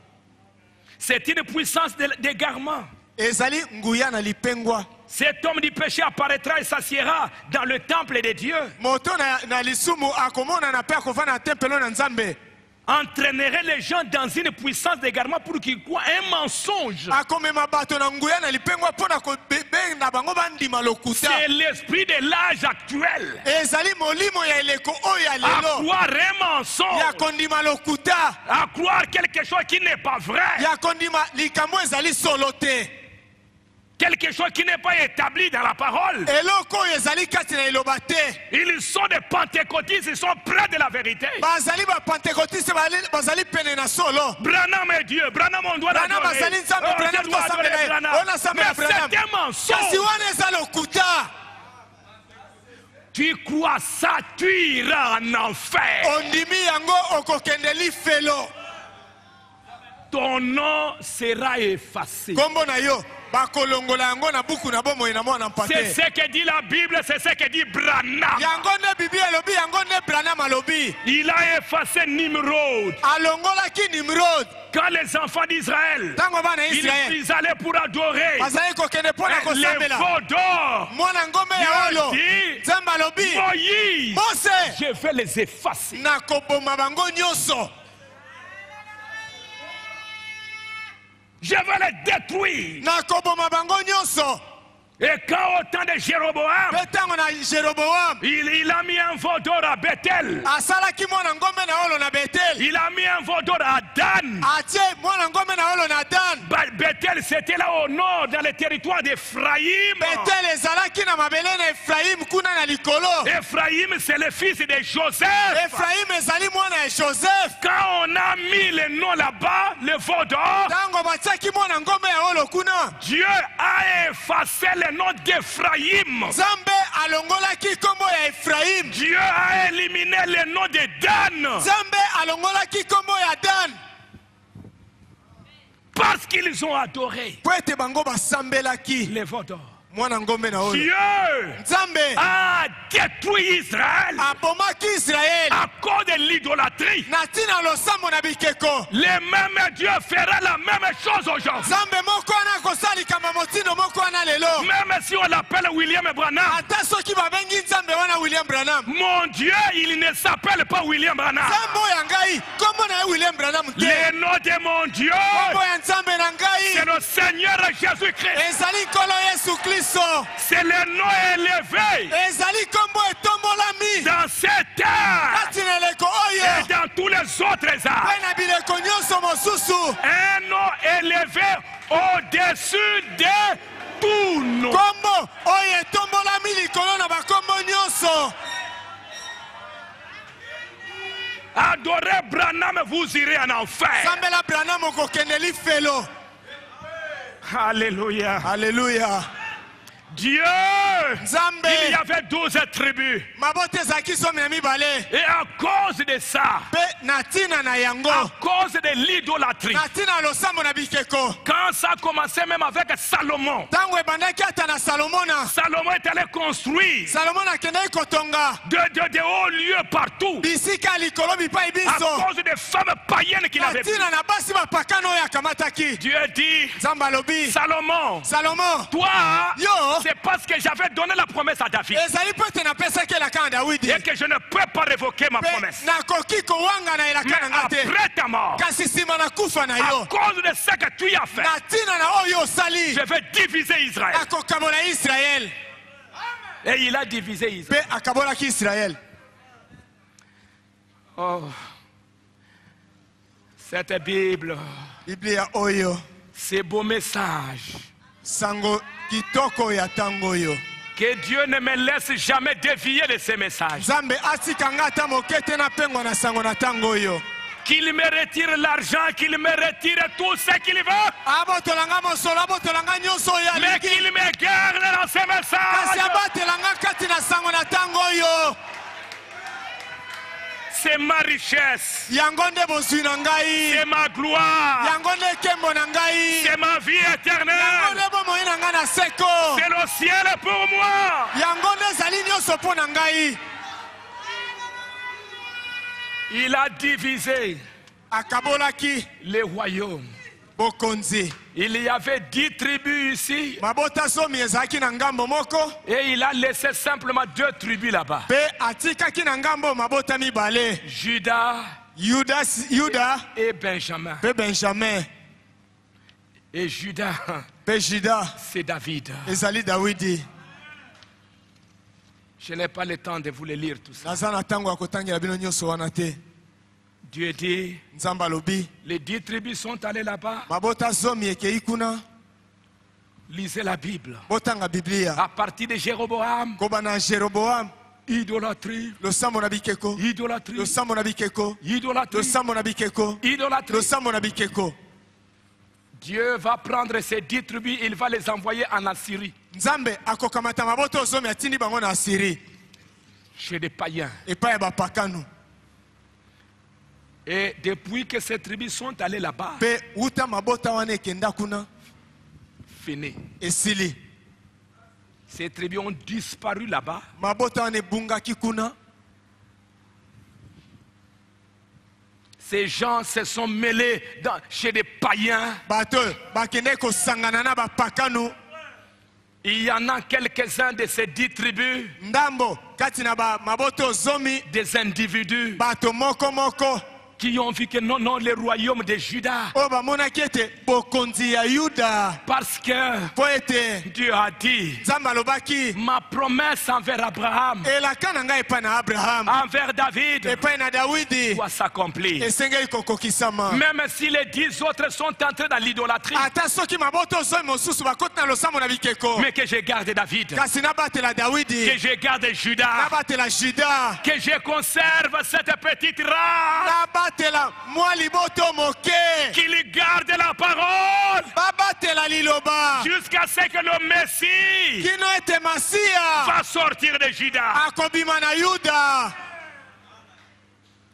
[SPEAKER 1] C'est une puissance d'égarement.
[SPEAKER 2] Ezali nguya na lipengwa.
[SPEAKER 1] Cet homme du péché apparaîtra et s'assiera dans le temple de Dieu.
[SPEAKER 2] Moto na lisumu akomona na pe akovana na tempelo na Nzambe.
[SPEAKER 1] Entraînerait les gens dans une puissance d'égarement pour qu'ils croient un mensonge. C'est l'esprit de l'âge actuel. À croire un mensonge. À croire quelque chose qui n'est pas vrai. Quelque chose qui n'est pas établi dans la parole. Ils sont des pentecôtistes, ils sont près de la vérité. Branham est Dieu, Branham on doit l'adorer. Mais c'est un mensonge. Tu crois ça, tu iras en enfer. Ton nom sera effacé. C'est ce que dit la Bible, c'est ce que dit Branham. Il a effacé Nimrod. Quand les enfants d'Israël, ils allaient pour adorer les veaux d'or, Moïse, je vais les effacer. Je vais les détruire. Et quand au temps de Jéroboam, il a mis un veau d'or à Bethel. Il a mis un veau d'or à Dan. Bethel, c'était là au nord, dans le territoire d'Ephraïm. Ephraïm, c'est le fils de Joseph. Quand on a mis le nom là-bas, le veau d'or, Dieu a effacé le nom d'Ephraïm. Dieu a éliminé le nom de Dan. Parce qu'ils ont adoré les veaux d'or. Dieu a détruit Israël à cause de l'idolâtrie. Le même Dieu fera la même chose aujourd'hui. Même si on l'appelle William Branham, mon Dieu, il ne s'appelle pas William Branham. Le nom de mon Dieu, c'est le Seigneur Jésus-Christ. C'est le nom élevé dans cette art et dans tous les autres arts. Un nom élevé au-dessus de tout nom. Adorez Branham, vous irez en enfer. Alléluia.
[SPEAKER 2] Alléluia.
[SPEAKER 1] Dieu, il y avait 12 tribus. Et à cause de ça, à cause de l'idolâtrie, quand ça a commencé même avec Salomon, Salomon est allé construire de hauts lieux partout à cause des femmes païennes qu'il avait pris. Dieu dit, Salomon, toi, c'est parce que j'avais donné la promesse à David et que je ne peux pas révoquer ma promesse. Mais après ta mort, à cause de ce que tu as fait, je vais diviser Israël. Et il a divisé Israël. Oh, cette Bible, ces beaux messages, que Dieu ne me laisse jamais dévier de ces messages. Qu'il me retire l'argent, qu'il me retire tout ce qu'il veut. Mais qu'il me garde dans ces messages. Ce C'est ma richesse.
[SPEAKER 2] yango nde bozwi na ngai,
[SPEAKER 1] C'est ma gloire.
[SPEAKER 2] yango nde nkembo na ngai,
[SPEAKER 1] C'est ma vie
[SPEAKER 2] yango
[SPEAKER 1] éternelle.
[SPEAKER 2] nde bomoi na ngai na seko,
[SPEAKER 1] C'est le ciel pour moi.
[SPEAKER 2] yango nde ezali nyonso mpo na ngai.
[SPEAKER 1] Il a divisé
[SPEAKER 2] Akabolaki
[SPEAKER 1] les royaumes.
[SPEAKER 2] bokonzi,
[SPEAKER 1] Il y avait 10 tribus ici
[SPEAKER 2] mabota zomi ezalaki na ngambo moko,
[SPEAKER 1] et il a laissé simplement 2 tribus là-bas.
[SPEAKER 2] mpe atikaki na ngambo mabota mibale,
[SPEAKER 1] Judas
[SPEAKER 2] Yuda
[SPEAKER 1] et Benjamin.
[SPEAKER 2] mpe Benjamin,
[SPEAKER 1] Et Judas,
[SPEAKER 2] mpe Juda
[SPEAKER 1] c'est David.
[SPEAKER 2] ezali Dawidi.
[SPEAKER 1] Je n'ai pas le temps de vous le lire tout ça.
[SPEAKER 2] naza na ntango ya kotangela bino nyonso wana te.
[SPEAKER 1] Dieu dit,
[SPEAKER 2] Nzambe alobi
[SPEAKER 1] les 10 tribus sont allées là-bas.
[SPEAKER 2] mabota zomi ekei kuna,
[SPEAKER 1] Lisez la Bible.
[SPEAKER 2] botanga Biblia
[SPEAKER 1] À partir de Jéroboam,
[SPEAKER 2] kobana Jeroboam,
[SPEAKER 1] idolâtrie,
[SPEAKER 2] losambo na bikeko,
[SPEAKER 1] idolâtrie,
[SPEAKER 2] losambo na bikeko,
[SPEAKER 1] idolâtrie,
[SPEAKER 2] losambo na bikeko,
[SPEAKER 1] idolâtrie.
[SPEAKER 2] losambo na bikeko.
[SPEAKER 1] Dieu va prendre ces 10 tribus, il va les envoyer en Assyrie,
[SPEAKER 2] Nzambe akokamata mabota ozomi atindi bango na Asiri
[SPEAKER 1] chez des païens.
[SPEAKER 2] epai ya bapakanu,
[SPEAKER 1] Et depuis que ces tribus sont allées là-bas,
[SPEAKER 2] mpe uta mabota wana ekenda kuna
[SPEAKER 1] fini.
[SPEAKER 2] esili,
[SPEAKER 1] Ces tribus ont disparu là-bas.
[SPEAKER 2] mabota wana ebungaki kuna,
[SPEAKER 1] Ces gens se sont mêlés chez des païens.
[SPEAKER 2] bato bakende kosangana na bapakanu.
[SPEAKER 1] Il y en a quelques-uns de ces 10 tribus,
[SPEAKER 2] Ndambo kati na mabota ozomi,
[SPEAKER 1] des individus
[SPEAKER 2] bato moko moko
[SPEAKER 1] qui ont vu que non, non, le royaume de Juda.
[SPEAKER 2] oyo bamonaki ete bokonzi ya Yuda,
[SPEAKER 1] Parce que
[SPEAKER 2] mpo ete
[SPEAKER 1] Dieu a dit,
[SPEAKER 2] Nzambe alobaki
[SPEAKER 1] ma promesse envers Abraham,
[SPEAKER 2] elaka na ngai epai na Abraham,
[SPEAKER 1] envers David,
[SPEAKER 2] epai na Dawidi
[SPEAKER 1] doit s'accomplir.
[SPEAKER 2] esengeli kokokisama.
[SPEAKER 1] Même si les 10 autres sont entrés dans l'idolâtrie,
[SPEAKER 2] Ata soki mabota ozomi mosusu bakoti na losambo na bikeko,
[SPEAKER 1] mais que je garde David,
[SPEAKER 2] kasi nabatela Dawidi,
[SPEAKER 1] que je garde Judas,
[SPEAKER 2] nabatela Juda,
[SPEAKER 1] que je conserve cette petite race,
[SPEAKER 2] nabatela mwa liboto moke,
[SPEAKER 1] qu'il garde la parole
[SPEAKER 2] babatela liloba,
[SPEAKER 1] jusqu'à ce que le Messie
[SPEAKER 2] kino ete Masiya
[SPEAKER 1] va sortir de Judas.
[SPEAKER 2] akobima na Yuda.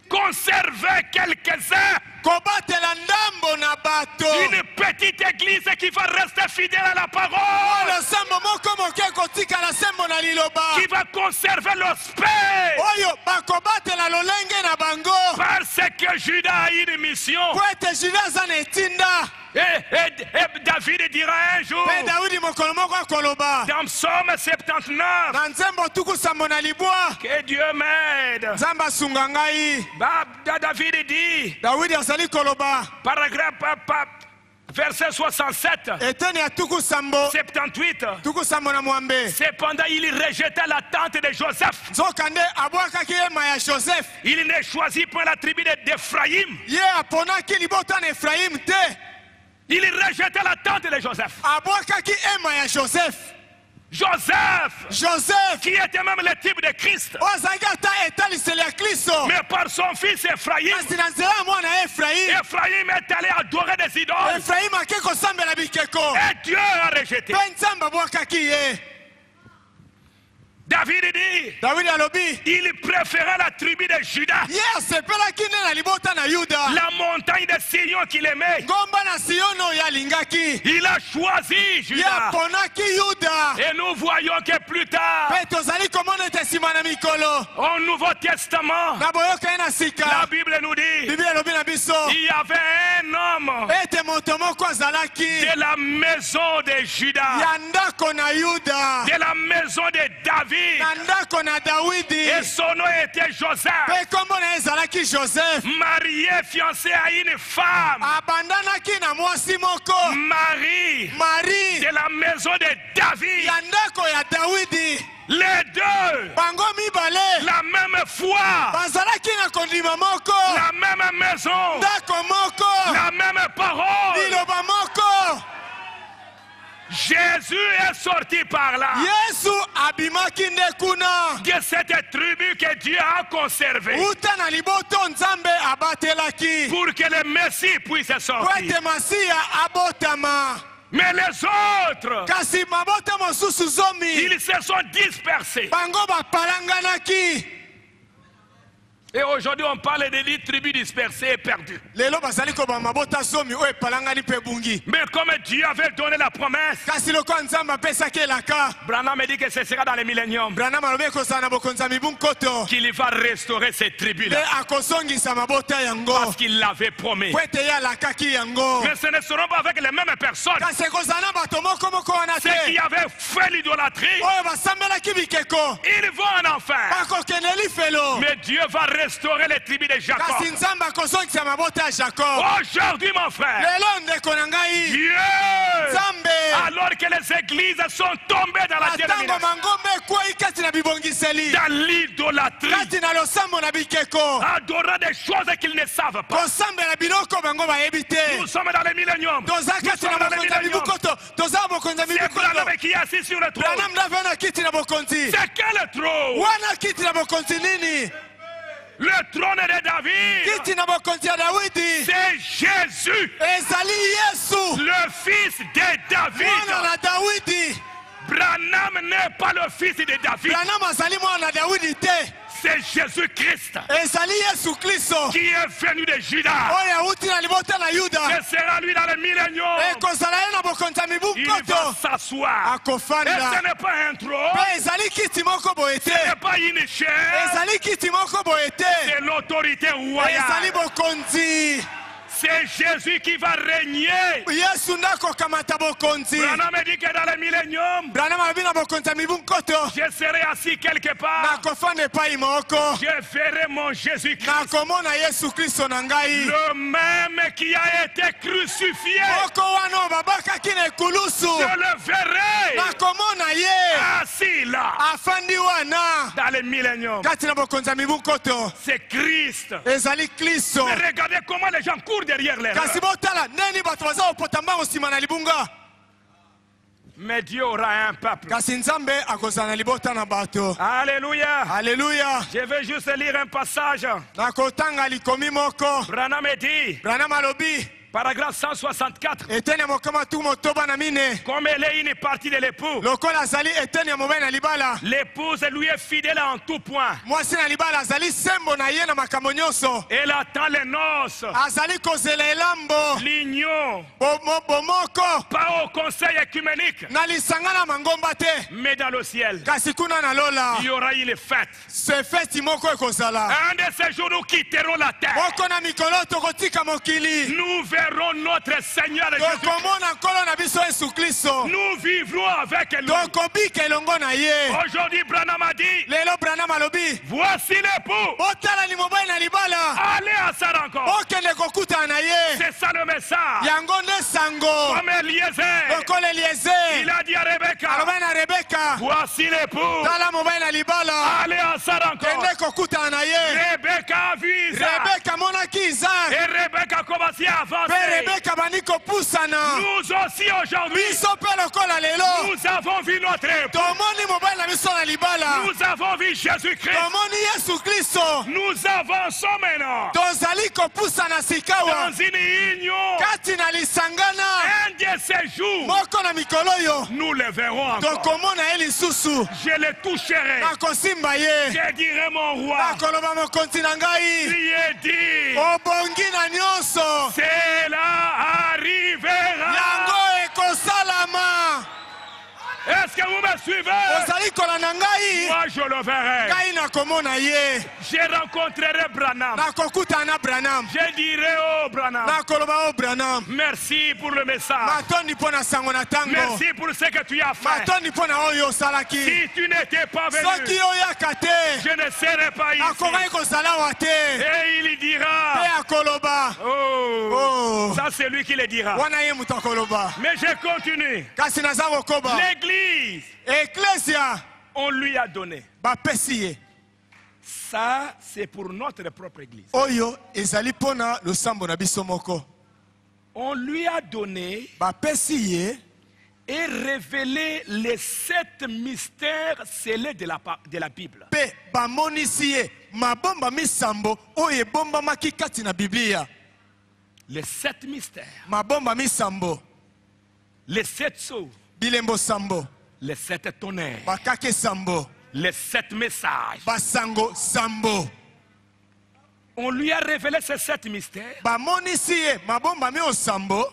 [SPEAKER 1] Conservez quelques-uns,
[SPEAKER 2] Kobatela ndambo na bato,
[SPEAKER 1] une petite église qui va rester fidèle à la parole,
[SPEAKER 2] losambo moko moke kotikala sembo na liloba,
[SPEAKER 1] qui va conserver l'aspect,
[SPEAKER 2] oyo bakobatela lolenge na bango,
[SPEAKER 1] parce que Judas a une mission.
[SPEAKER 2] po ete Juda aza na etinda.
[SPEAKER 1] Et David dira un jour,
[SPEAKER 2] Mpe Dawidi mokolo moko akoloba
[SPEAKER 1] dans Psaume 79,
[SPEAKER 2] na nzembo tuku sambo na libwa,
[SPEAKER 1] que Dieu m'aide.
[SPEAKER 2] Nzambe asunga ngai.
[SPEAKER 1] David dit,
[SPEAKER 2] Dawidi azali koloba
[SPEAKER 1] paragraphe, verset 67,
[SPEAKER 2] eteni ya tuku sambo
[SPEAKER 1] 78,
[SPEAKER 2] tuku sambo na mwambe,
[SPEAKER 1] cependant il rejeta la tente de Joseph.
[SPEAKER 2] nzoka nde abwakaki ema ya Joseph,
[SPEAKER 1] Il ne choisit pas la tribu d'Ephraïm.
[SPEAKER 2] ye aponaki libota na Efraim te,
[SPEAKER 1] Il rejetait la tente de Joseph.
[SPEAKER 2] abwakaki ema ya Joseph.
[SPEAKER 1] Joseph, qui était même le type de Christ,
[SPEAKER 2] oyo azalaki ata etaliseli ya Kristo,
[SPEAKER 1] mais par son fils Ephraïm,
[SPEAKER 2] kasi na nzela ya mwana ya Efraim,
[SPEAKER 1] Ephraïm est allé adorer des idoles.
[SPEAKER 2] Efraim ake kosambela bikeko,
[SPEAKER 1] Et Dieu a rejeté.
[SPEAKER 2] mpe Nzambe abwakaki ye.
[SPEAKER 1] David dit,
[SPEAKER 2] Dawidi alobi
[SPEAKER 1] il préférait la tribu de Judas,
[SPEAKER 2] ye asepelaki nde na libota na Yuda,
[SPEAKER 1] la montagne de Sion qu'il aimait.
[SPEAKER 2] ngomba na Sion oyo alingaki,
[SPEAKER 1] Il a choisi
[SPEAKER 2] ye
[SPEAKER 1] Judas.
[SPEAKER 2] aponaki Yuda.
[SPEAKER 1] Et nous voyons que plus tard,
[SPEAKER 2] Mpe tozali komona ete nsima na mikolo
[SPEAKER 1] au Nouveau Testament,
[SPEAKER 2] na boyoka ye na
[SPEAKER 1] la
[SPEAKER 2] sika,
[SPEAKER 1] Bible nous dit,
[SPEAKER 2] Biblia elobi na biso
[SPEAKER 1] il y avait un homme
[SPEAKER 2] ete moto moko azalaki
[SPEAKER 1] de la maison de Judas,
[SPEAKER 2] ya ndako na Yuda,
[SPEAKER 1] de la maison de David,
[SPEAKER 2] na ndako na Dawidi,
[SPEAKER 1] et son nom était Joseph,
[SPEAKER 2] mpe kombo na ye ezalaki Joseph,
[SPEAKER 1] marié, fiancé à une femme,
[SPEAKER 2] abandanaki na mwasi moko,
[SPEAKER 1] Marie,
[SPEAKER 2] Marie,
[SPEAKER 1] de la maison de David.
[SPEAKER 2] ya ndako ya Dawidi.
[SPEAKER 1] Les deux,
[SPEAKER 2] Bango mibale
[SPEAKER 1] la même foi,
[SPEAKER 2] bazalaki na kondima moko,
[SPEAKER 1] la même maison,
[SPEAKER 2] ndako moko,
[SPEAKER 1] la même parole.
[SPEAKER 2] liloba moko.
[SPEAKER 1] Jésus est sorti par là
[SPEAKER 2] Yesu abimaki nde kuna,
[SPEAKER 1] de cette tribu que Dieu a conservée
[SPEAKER 2] uta na liboto Nzambe abatelaki,
[SPEAKER 1] pour que le Messie puisse
[SPEAKER 2] po
[SPEAKER 1] sortir.
[SPEAKER 2] ete Masiya abotama.
[SPEAKER 1] Mais les autres,
[SPEAKER 2] Kasi mabota mosusu zomi,
[SPEAKER 1] ils se sont dispersés.
[SPEAKER 2] bango bapalanganaki.
[SPEAKER 1] Et aujourd'hui, on parle des 10 tribus dispersées et perdues.
[SPEAKER 2] Mais
[SPEAKER 1] comme Dieu avait donné la promesse, Branham dit que ce sera dans les milléniums qu'il va restaurer ces tribus-là. Parce qu'il l'avait promis. Mais ce ne seront pas avec les mêmes personnes. Ceux qui avaient fait l'idolâtrie, ils vont en enfer. Mais Dieu va restaurer les tribus de Jacob. Aujourd'hui, mon frère, Dieu, alors que les églises sont tombées dans la dénomination, dans l'idolâtrie, adorant des choses qu'ils ne savent pas. Nous sommes dans les milléniums. C'est Branham qui est assis sur le trône. C'est quel trône? Le trône de David, c'est Jésus, le fils de David. Branham n'est pas le fils de David. C'est Jésus-Christ qui est venu de Juda. Ce sera lui dans le millénium. Il va s'asseoir. Et ce n'est pas un trône. Ce n'est pas une chaise. C'est l'autorité royale. C'est Jésus qui va régner. Branham dit que dans le millénium, je serai assis quelque part. Je verrai mon Jésus-Christ. Le même qui a été crucifié. Je le verrai assis là. Dans le millénium. C'est Christ. Mais regardez comment les gens courent derrière les rêves. Mais Dieu aura un peuple. Alléluia.
[SPEAKER 2] Alléluia.
[SPEAKER 1] Je vais juste lire un passage. Branham dit, paragraphe 164. Comme elle est une partie de l'époux, l'épouse lui est fidèle en tout point. Elle attend les noces, l'union, pas au conseil écuménique, mais dans le ciel. Il y aura une fête. Un de ces jours, nous quitterons la terre. Nous verrons notre Seigneur Jésus-Christ. Nous vivrons avec lui. Aujourd'hui, Branham a dit, voici l'époux. Allez à sa rencontre. C'est ça le message. Comme Eliezer, il a dit à Rebecca, voici l'époux. Allez à sa rencontre. Rebecca a vu Isaac. Et Rebecca a commencé à avancer. Nous aussi aujourd'hui, nous avons vu notre époux. Nous avons vu Jésus-Christ. Nous avançons maintenant dans une union. Un de ces jours, nous le verrons encore. Je le toucherai. Je dirai mon roi. Priez, dit, cela arrivera. Est-ce que vous me suivez? Moi je le verrai. Je rencontrerai Branham. Je dirai oh Branham, merci pour le message. Merci pour ce que tu as fait. Si tu n'étais pas venu, je ne serais pas ici. Et il dira, oh, ça c'est lui qui le dira. Mais je continue. L'église, on lui a donné. Ça, c'est pour notre propre église. On lui a donné et révélé les 7 mystères scellés de la Bible. Les 7 mystères. Les 7 sceaux. Les 7 tonnerres. Les 7 messages. On lui a révélé ces 7 mystères.
[SPEAKER 2] bamonisi ye mabomba mi osambo.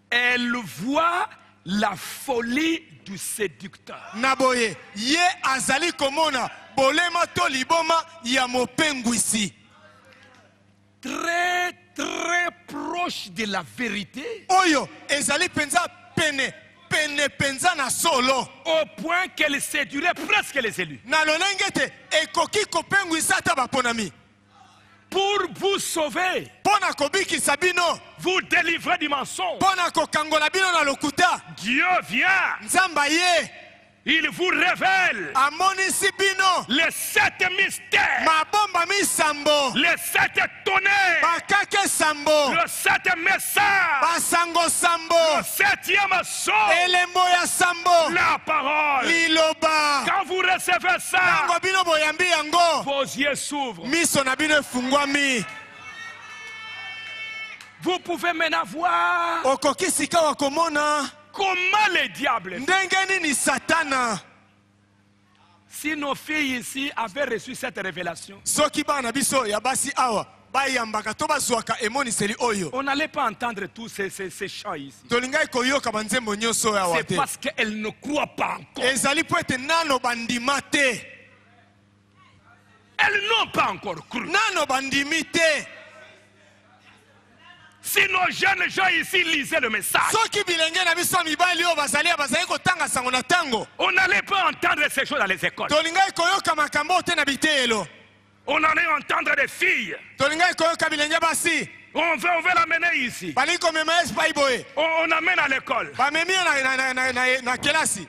[SPEAKER 1] Elle voit la folie du séducteur.
[SPEAKER 2] Naboye ye azali komona bolema to liboma ya mopengwisi.
[SPEAKER 1] Très, très proche de la vérité.
[SPEAKER 2] Oyo ezali penza pene penza na solo.
[SPEAKER 1] Au point qu'elle séduirait presque les élus.
[SPEAKER 2] Na lolenge te ekoki kopengwisa ta baponami.
[SPEAKER 1] Pour vous sauver,
[SPEAKER 2] Pona kobikisa bino,
[SPEAKER 1] vous délivrer du mensonge.
[SPEAKER 2] pona kokangola bino na lokuta.
[SPEAKER 1] Dieu vient,
[SPEAKER 2] Nzamba ye
[SPEAKER 1] il vous révèle
[SPEAKER 2] amonisi bino
[SPEAKER 1] les 7 mystères,
[SPEAKER 2] mabomba misambo,
[SPEAKER 1] les 7 tonnerres,
[SPEAKER 2] bakake sambo,
[SPEAKER 1] le 7 messages,
[SPEAKER 2] basango sambo,
[SPEAKER 1] le 7e son,
[SPEAKER 2] elembo ya sambo,
[SPEAKER 1] la parole.
[SPEAKER 2] liloba.
[SPEAKER 1] Quand vous recevez ça,
[SPEAKER 2] Tango bino boyambi yango,
[SPEAKER 1] vos yeux s'ouvrent.
[SPEAKER 2] miso na bino efungwami.
[SPEAKER 1] Vous pouvez maintenant voir
[SPEAKER 2] Okoki sika wa komona
[SPEAKER 1] comment les diables.
[SPEAKER 2] ndenge nini satana.
[SPEAKER 1] Si nos filles ici avaient reçu cette révélation,
[SPEAKER 2] Soki bana biso ya basi awa bayambaka to bazwaka emoniseli oyo,
[SPEAKER 1] on n'allait pas entendre tous ces chants ici.
[SPEAKER 2] tolingai koyoka banzembo nyonso oyo awa
[SPEAKER 1] C'est
[SPEAKER 2] te.
[SPEAKER 1] parce qu'elles ne croient pas encore.
[SPEAKER 2] Ezali po ete nano bandima te,
[SPEAKER 1] Elles n'ont pas encore cru.
[SPEAKER 2] nano bandimi te.
[SPEAKER 1] Si nos jeunes gens ici lisaient le message,
[SPEAKER 2] Soki bilenge na biso mibali oyo bazali kotanga sango na tango,
[SPEAKER 1] on n'allait pas entendre ces choses dans les écoles.
[SPEAKER 2] tolingai koyoka makambo te na bitelo.
[SPEAKER 1] On allait entendre des filles.
[SPEAKER 2] Tolingai koyoka bilenge basi
[SPEAKER 1] On veut l'amener ici.
[SPEAKER 2] bali komema espai boye,
[SPEAKER 1] On amène à l'école.
[SPEAKER 2] bamemi ye na kelasi.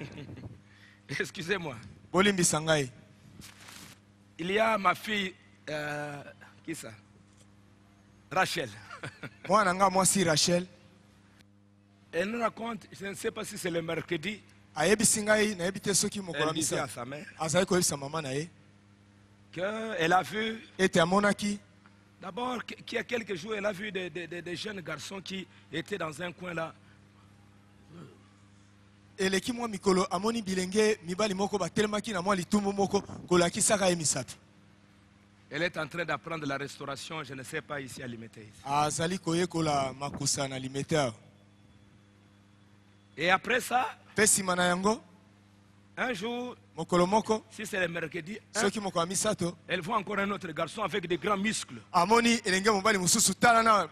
[SPEAKER 1] Excusez-moi.
[SPEAKER 2] Bolimbisa ngai.
[SPEAKER 1] Il y a ma fille, qui ça? Rachel.
[SPEAKER 2] Mwana nga mwasi Rachel
[SPEAKER 1] Elle nous raconte, je ne sais pas si c'est le mercredi,
[SPEAKER 2] ayebisi ngai nayebi te soki
[SPEAKER 1] elle
[SPEAKER 2] mokolo
[SPEAKER 1] disait à
[SPEAKER 2] misa
[SPEAKER 1] sa mère
[SPEAKER 2] azali koyebisa mama na ye
[SPEAKER 1] qu'elle a vu,
[SPEAKER 2] ete amonaki
[SPEAKER 1] d'abord, qu'il y a quelques jours, elle a vu des jeunes garçons qui étaient dans un coin là.
[SPEAKER 2] eleki mwa mikolo amoni bilenge mibali moko batelemaki na mwa litumbu moko kolakisaka ye misato.
[SPEAKER 1] Elle est en train d'apprendre la restauration, je ne sais pas ici à Limité.
[SPEAKER 2] Azali koyekola makusa na limiter.
[SPEAKER 1] Et après ça,
[SPEAKER 2] Pe sima na yango
[SPEAKER 1] un jour,
[SPEAKER 2] mokolo moko
[SPEAKER 1] si c'est le mercredi,
[SPEAKER 2] soki moko ya misato
[SPEAKER 1] elle voit encore un autre garçon avec des grands muscles.
[SPEAKER 2] amoni elenge mobali mosusu tala na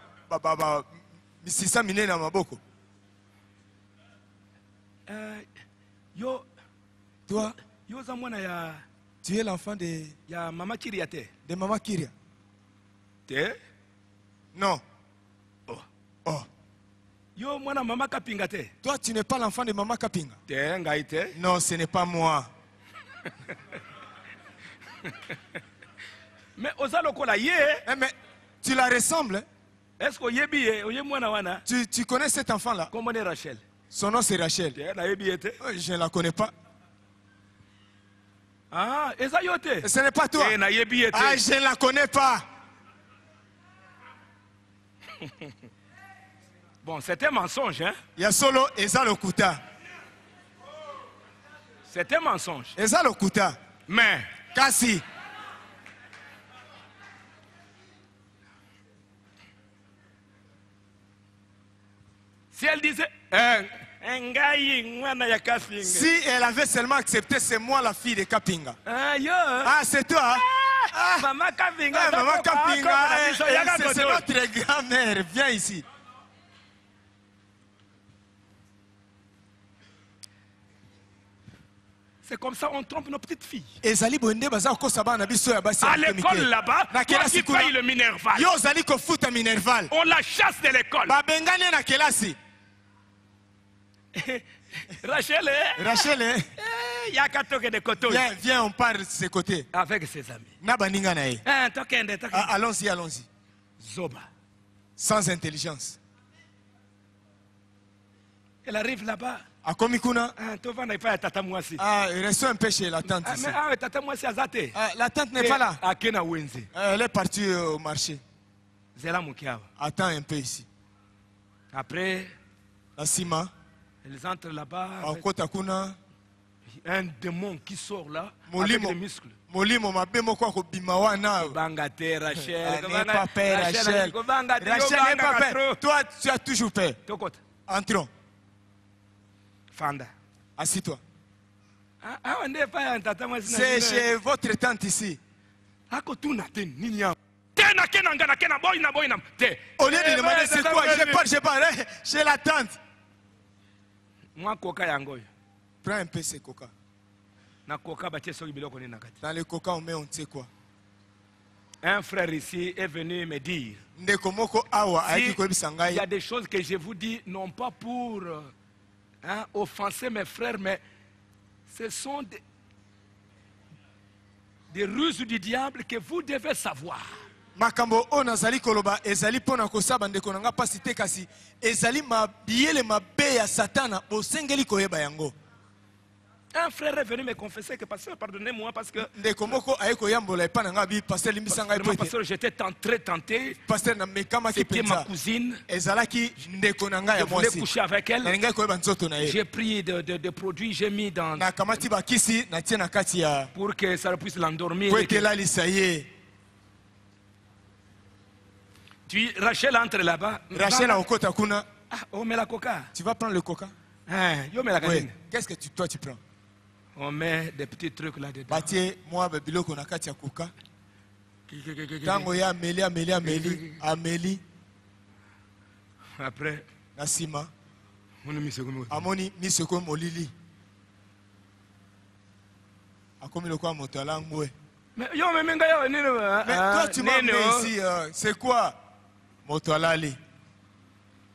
[SPEAKER 2] misisa minene na maboko.
[SPEAKER 1] Yo,
[SPEAKER 2] Toi,
[SPEAKER 1] zamwana ya
[SPEAKER 2] tu es l'enfant de
[SPEAKER 1] Mama Kiriate.
[SPEAKER 2] Mama Kiria?
[SPEAKER 1] Te?
[SPEAKER 2] Non.
[SPEAKER 1] Oh.
[SPEAKER 2] Oh.
[SPEAKER 1] Yo mwana Mama Kapinga te.
[SPEAKER 2] Toi, tu n'es pas l'enfant de Mama Kapinga?
[SPEAKER 1] Te ngai te.
[SPEAKER 2] Non, ce n'est pas moi.
[SPEAKER 1] Mais ozalo kola ye.
[SPEAKER 2] Eh, mais tu la ressembles, hein?
[SPEAKER 1] Est-ce que yebi ye oye mwana wana?
[SPEAKER 2] Tu connais cet enfant-là?
[SPEAKER 1] Comment est Rachel?
[SPEAKER 2] Son nom c'est Rachel.
[SPEAKER 1] Te na yebi te.
[SPEAKER 2] Je ne la connais pas.
[SPEAKER 1] Ah, eza yo te.
[SPEAKER 2] Ce n'est pas toi.
[SPEAKER 1] Te na yebi te.
[SPEAKER 2] Ah, je ne la connais pas.
[SPEAKER 1] Bon, c'était un mensonge, hein?
[SPEAKER 2] Il y a solo Eza Lokuta.
[SPEAKER 1] C'était un mensonge.
[SPEAKER 2] Eza Lokuta.
[SPEAKER 1] Mais
[SPEAKER 2] Kasi.
[SPEAKER 1] si elle disait,
[SPEAKER 2] Si elle avait seulement accepté, c'est moi la fille de Kapinga.
[SPEAKER 1] ah, yo.
[SPEAKER 2] Ah, c'est toi? Ah,
[SPEAKER 1] Mama Kapinga.
[SPEAKER 2] Maman Kapinga, c'est
[SPEAKER 1] C'est
[SPEAKER 2] notre grand-mère. Viens ici.
[SPEAKER 1] C'est comme ça on trompe nos petites filles.
[SPEAKER 2] Ezali bonde baza ko sabana biso ya basi.
[SPEAKER 1] À l'école là-bas,
[SPEAKER 2] na
[SPEAKER 1] toi
[SPEAKER 2] kelasi
[SPEAKER 1] qui paye le Minerval.
[SPEAKER 2] Yo zali ko futa Minerval.
[SPEAKER 1] On la chasse de l'école.
[SPEAKER 2] Ba bengane na kelasi.
[SPEAKER 1] Rachel,
[SPEAKER 2] Rachel,
[SPEAKER 1] il y a qu'à toquer des coteaux.
[SPEAKER 2] viens, on part de ses côtés.
[SPEAKER 1] Avec ses amis.
[SPEAKER 2] Na baninga na ye.
[SPEAKER 1] Toquende.
[SPEAKER 2] Allons-y, allons-y.
[SPEAKER 1] Zoba.
[SPEAKER 2] Sans intelligence.
[SPEAKER 1] Elle arrive là-bas.
[SPEAKER 2] Akomi kuna.
[SPEAKER 1] Tova n'est pas tata Mwasi.
[SPEAKER 2] Restons un peu chez la tante ici.
[SPEAKER 1] Mais tata Mwasi azate.
[SPEAKER 2] La tante n'est pas là.
[SPEAKER 1] Akena Wenzi.
[SPEAKER 2] Elle est partie au marché.
[SPEAKER 1] Zela Mukiawa.
[SPEAKER 2] Attends un peu ici.
[SPEAKER 1] Après,
[SPEAKER 2] La Sima.
[SPEAKER 1] ils entrent là-bas.
[SPEAKER 2] Akota kuna.
[SPEAKER 1] Un démon qui sort là avec des muscles.
[SPEAKER 2] Molimo mabemo kwa kobima wana.
[SPEAKER 1] Bangate Rachel.
[SPEAKER 2] N'est pas peur Rachel. Rachel n'est pas peur. Toi tu as toujours peur. Entrons.
[SPEAKER 1] Fanda.
[SPEAKER 2] Assis-toi.
[SPEAKER 1] C'est
[SPEAKER 2] chez votre tante ici. Au lieu de demander c'est quoi, je parle, chez la tante.
[SPEAKER 1] Moi, coca yangoy.
[SPEAKER 2] Prends un peu ce coca.
[SPEAKER 1] Na coca batie soki biloko ni nakati.
[SPEAKER 2] Dans le coca on met on sait quoi.
[SPEAKER 1] Un frère ici est venu me dire.
[SPEAKER 2] Ndeko moko awa ayaki koyebisa ngai.
[SPEAKER 1] Il y a des choses que je vous dis non pas pour offenser mes frères, mais ce sont des ruses du diable que vous devez savoir.
[SPEAKER 2] Makambo o nazali koloba ezali pona kosaba ndeko nanga pasi te kasi ezali mabiyele mabe ya satana bosengeli koyeba yango.
[SPEAKER 1] Un frère est venu me confesser que pasteur pardonnez-moi parce que
[SPEAKER 2] ndeko moko ayeko yambola epa nanga bi pasteur limbisa ngai
[SPEAKER 1] pote. Pasteur j'étais très tenté.
[SPEAKER 2] Pasteur na mekama ki
[SPEAKER 1] c'était ma cousine.
[SPEAKER 2] Ezalaki ndeko nanga ya mwasi.
[SPEAKER 1] Je voulais coucher avec elle.
[SPEAKER 2] Na ngai koyeba nzoto na ye.
[SPEAKER 1] J'ai pris de produits, j'ai mis dans
[SPEAKER 2] na kamati bakisi na tie na kati ya
[SPEAKER 1] pour que ça puisse l'endormir.
[SPEAKER 2] Pour que la lisaye.
[SPEAKER 1] Rachel entre là-bas.
[SPEAKER 2] Rachel a okota kuna.
[SPEAKER 1] Ah, on met la coca.
[SPEAKER 2] Tu vas prendre le coca?
[SPEAKER 1] Yo mets la canine.
[SPEAKER 2] Qu'est-ce que toi tu prends?
[SPEAKER 1] On met des petits trucs là-dedans.
[SPEAKER 2] Batie moi biloko na kati ya coca. Tango ya ameli.
[SPEAKER 1] Après
[SPEAKER 2] na sima.
[SPEAKER 1] Amoni
[SPEAKER 2] miseko molili. Akomi lokwa moto alangwe.
[SPEAKER 1] Mais yo memenga yo nini
[SPEAKER 2] mais toi tu m'as mis ici c'est quoi? Moto alali.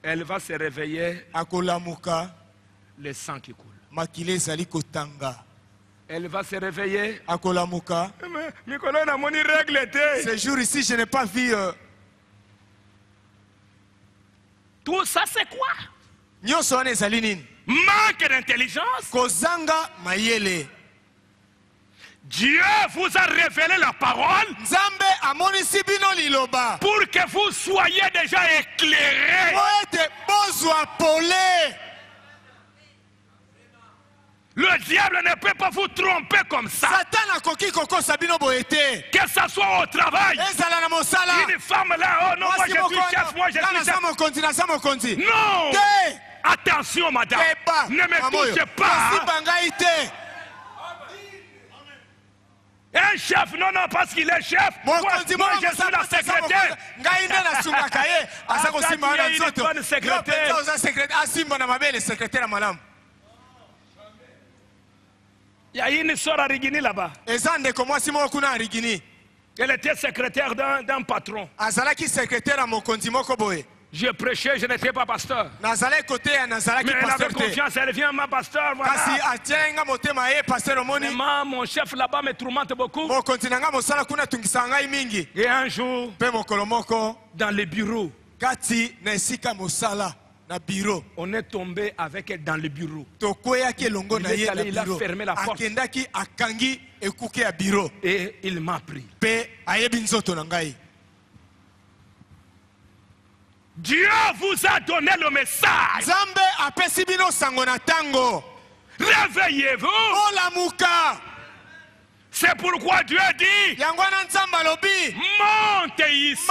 [SPEAKER 1] Elle va se réveiller.
[SPEAKER 2] Akolamuka.
[SPEAKER 1] Le sang qui coule.
[SPEAKER 2] Makile ezali kotanga.
[SPEAKER 1] Elle va se réveiller.
[SPEAKER 2] Akolamuka.
[SPEAKER 1] Mais na moni règle te.
[SPEAKER 2] Ce jour ici je n'ai pas vu.
[SPEAKER 1] Tout ça c'est quoi?
[SPEAKER 2] Nyonso wana ezali nini?
[SPEAKER 1] Manque d'intelligence.
[SPEAKER 2] Kozanga mayele.
[SPEAKER 1] Dieu vous a révélé la parole pour que vous soyez déjà éclairés. Le diable ne peut pas vous tromper comme ça. Que ce soit au travail. Une femme là, oh non, moi je suis chef, moi je suis chef. Non. Attention madame, ne me touchez pas. Un chef, non, parce qu'il est chef. Moi, je suis la secrétaire. Il y a une soeur à Rigini là-bas. Elle était secrétaire d'un patron. Je prêchais, je n'étais pas pasteur. Mais elle avait confiance, elle vient ma pasteur. Voilà. Mais mon chef là-bas me tourmente beaucoup. Et un jour, dans le bureau, on est tombé avec elle dans le bureau. Il a fermé la porte. Et il m'a pris. Dieu vous a donné le message. Réveillez-vous. C'est pourquoi Dieu dit monte ici.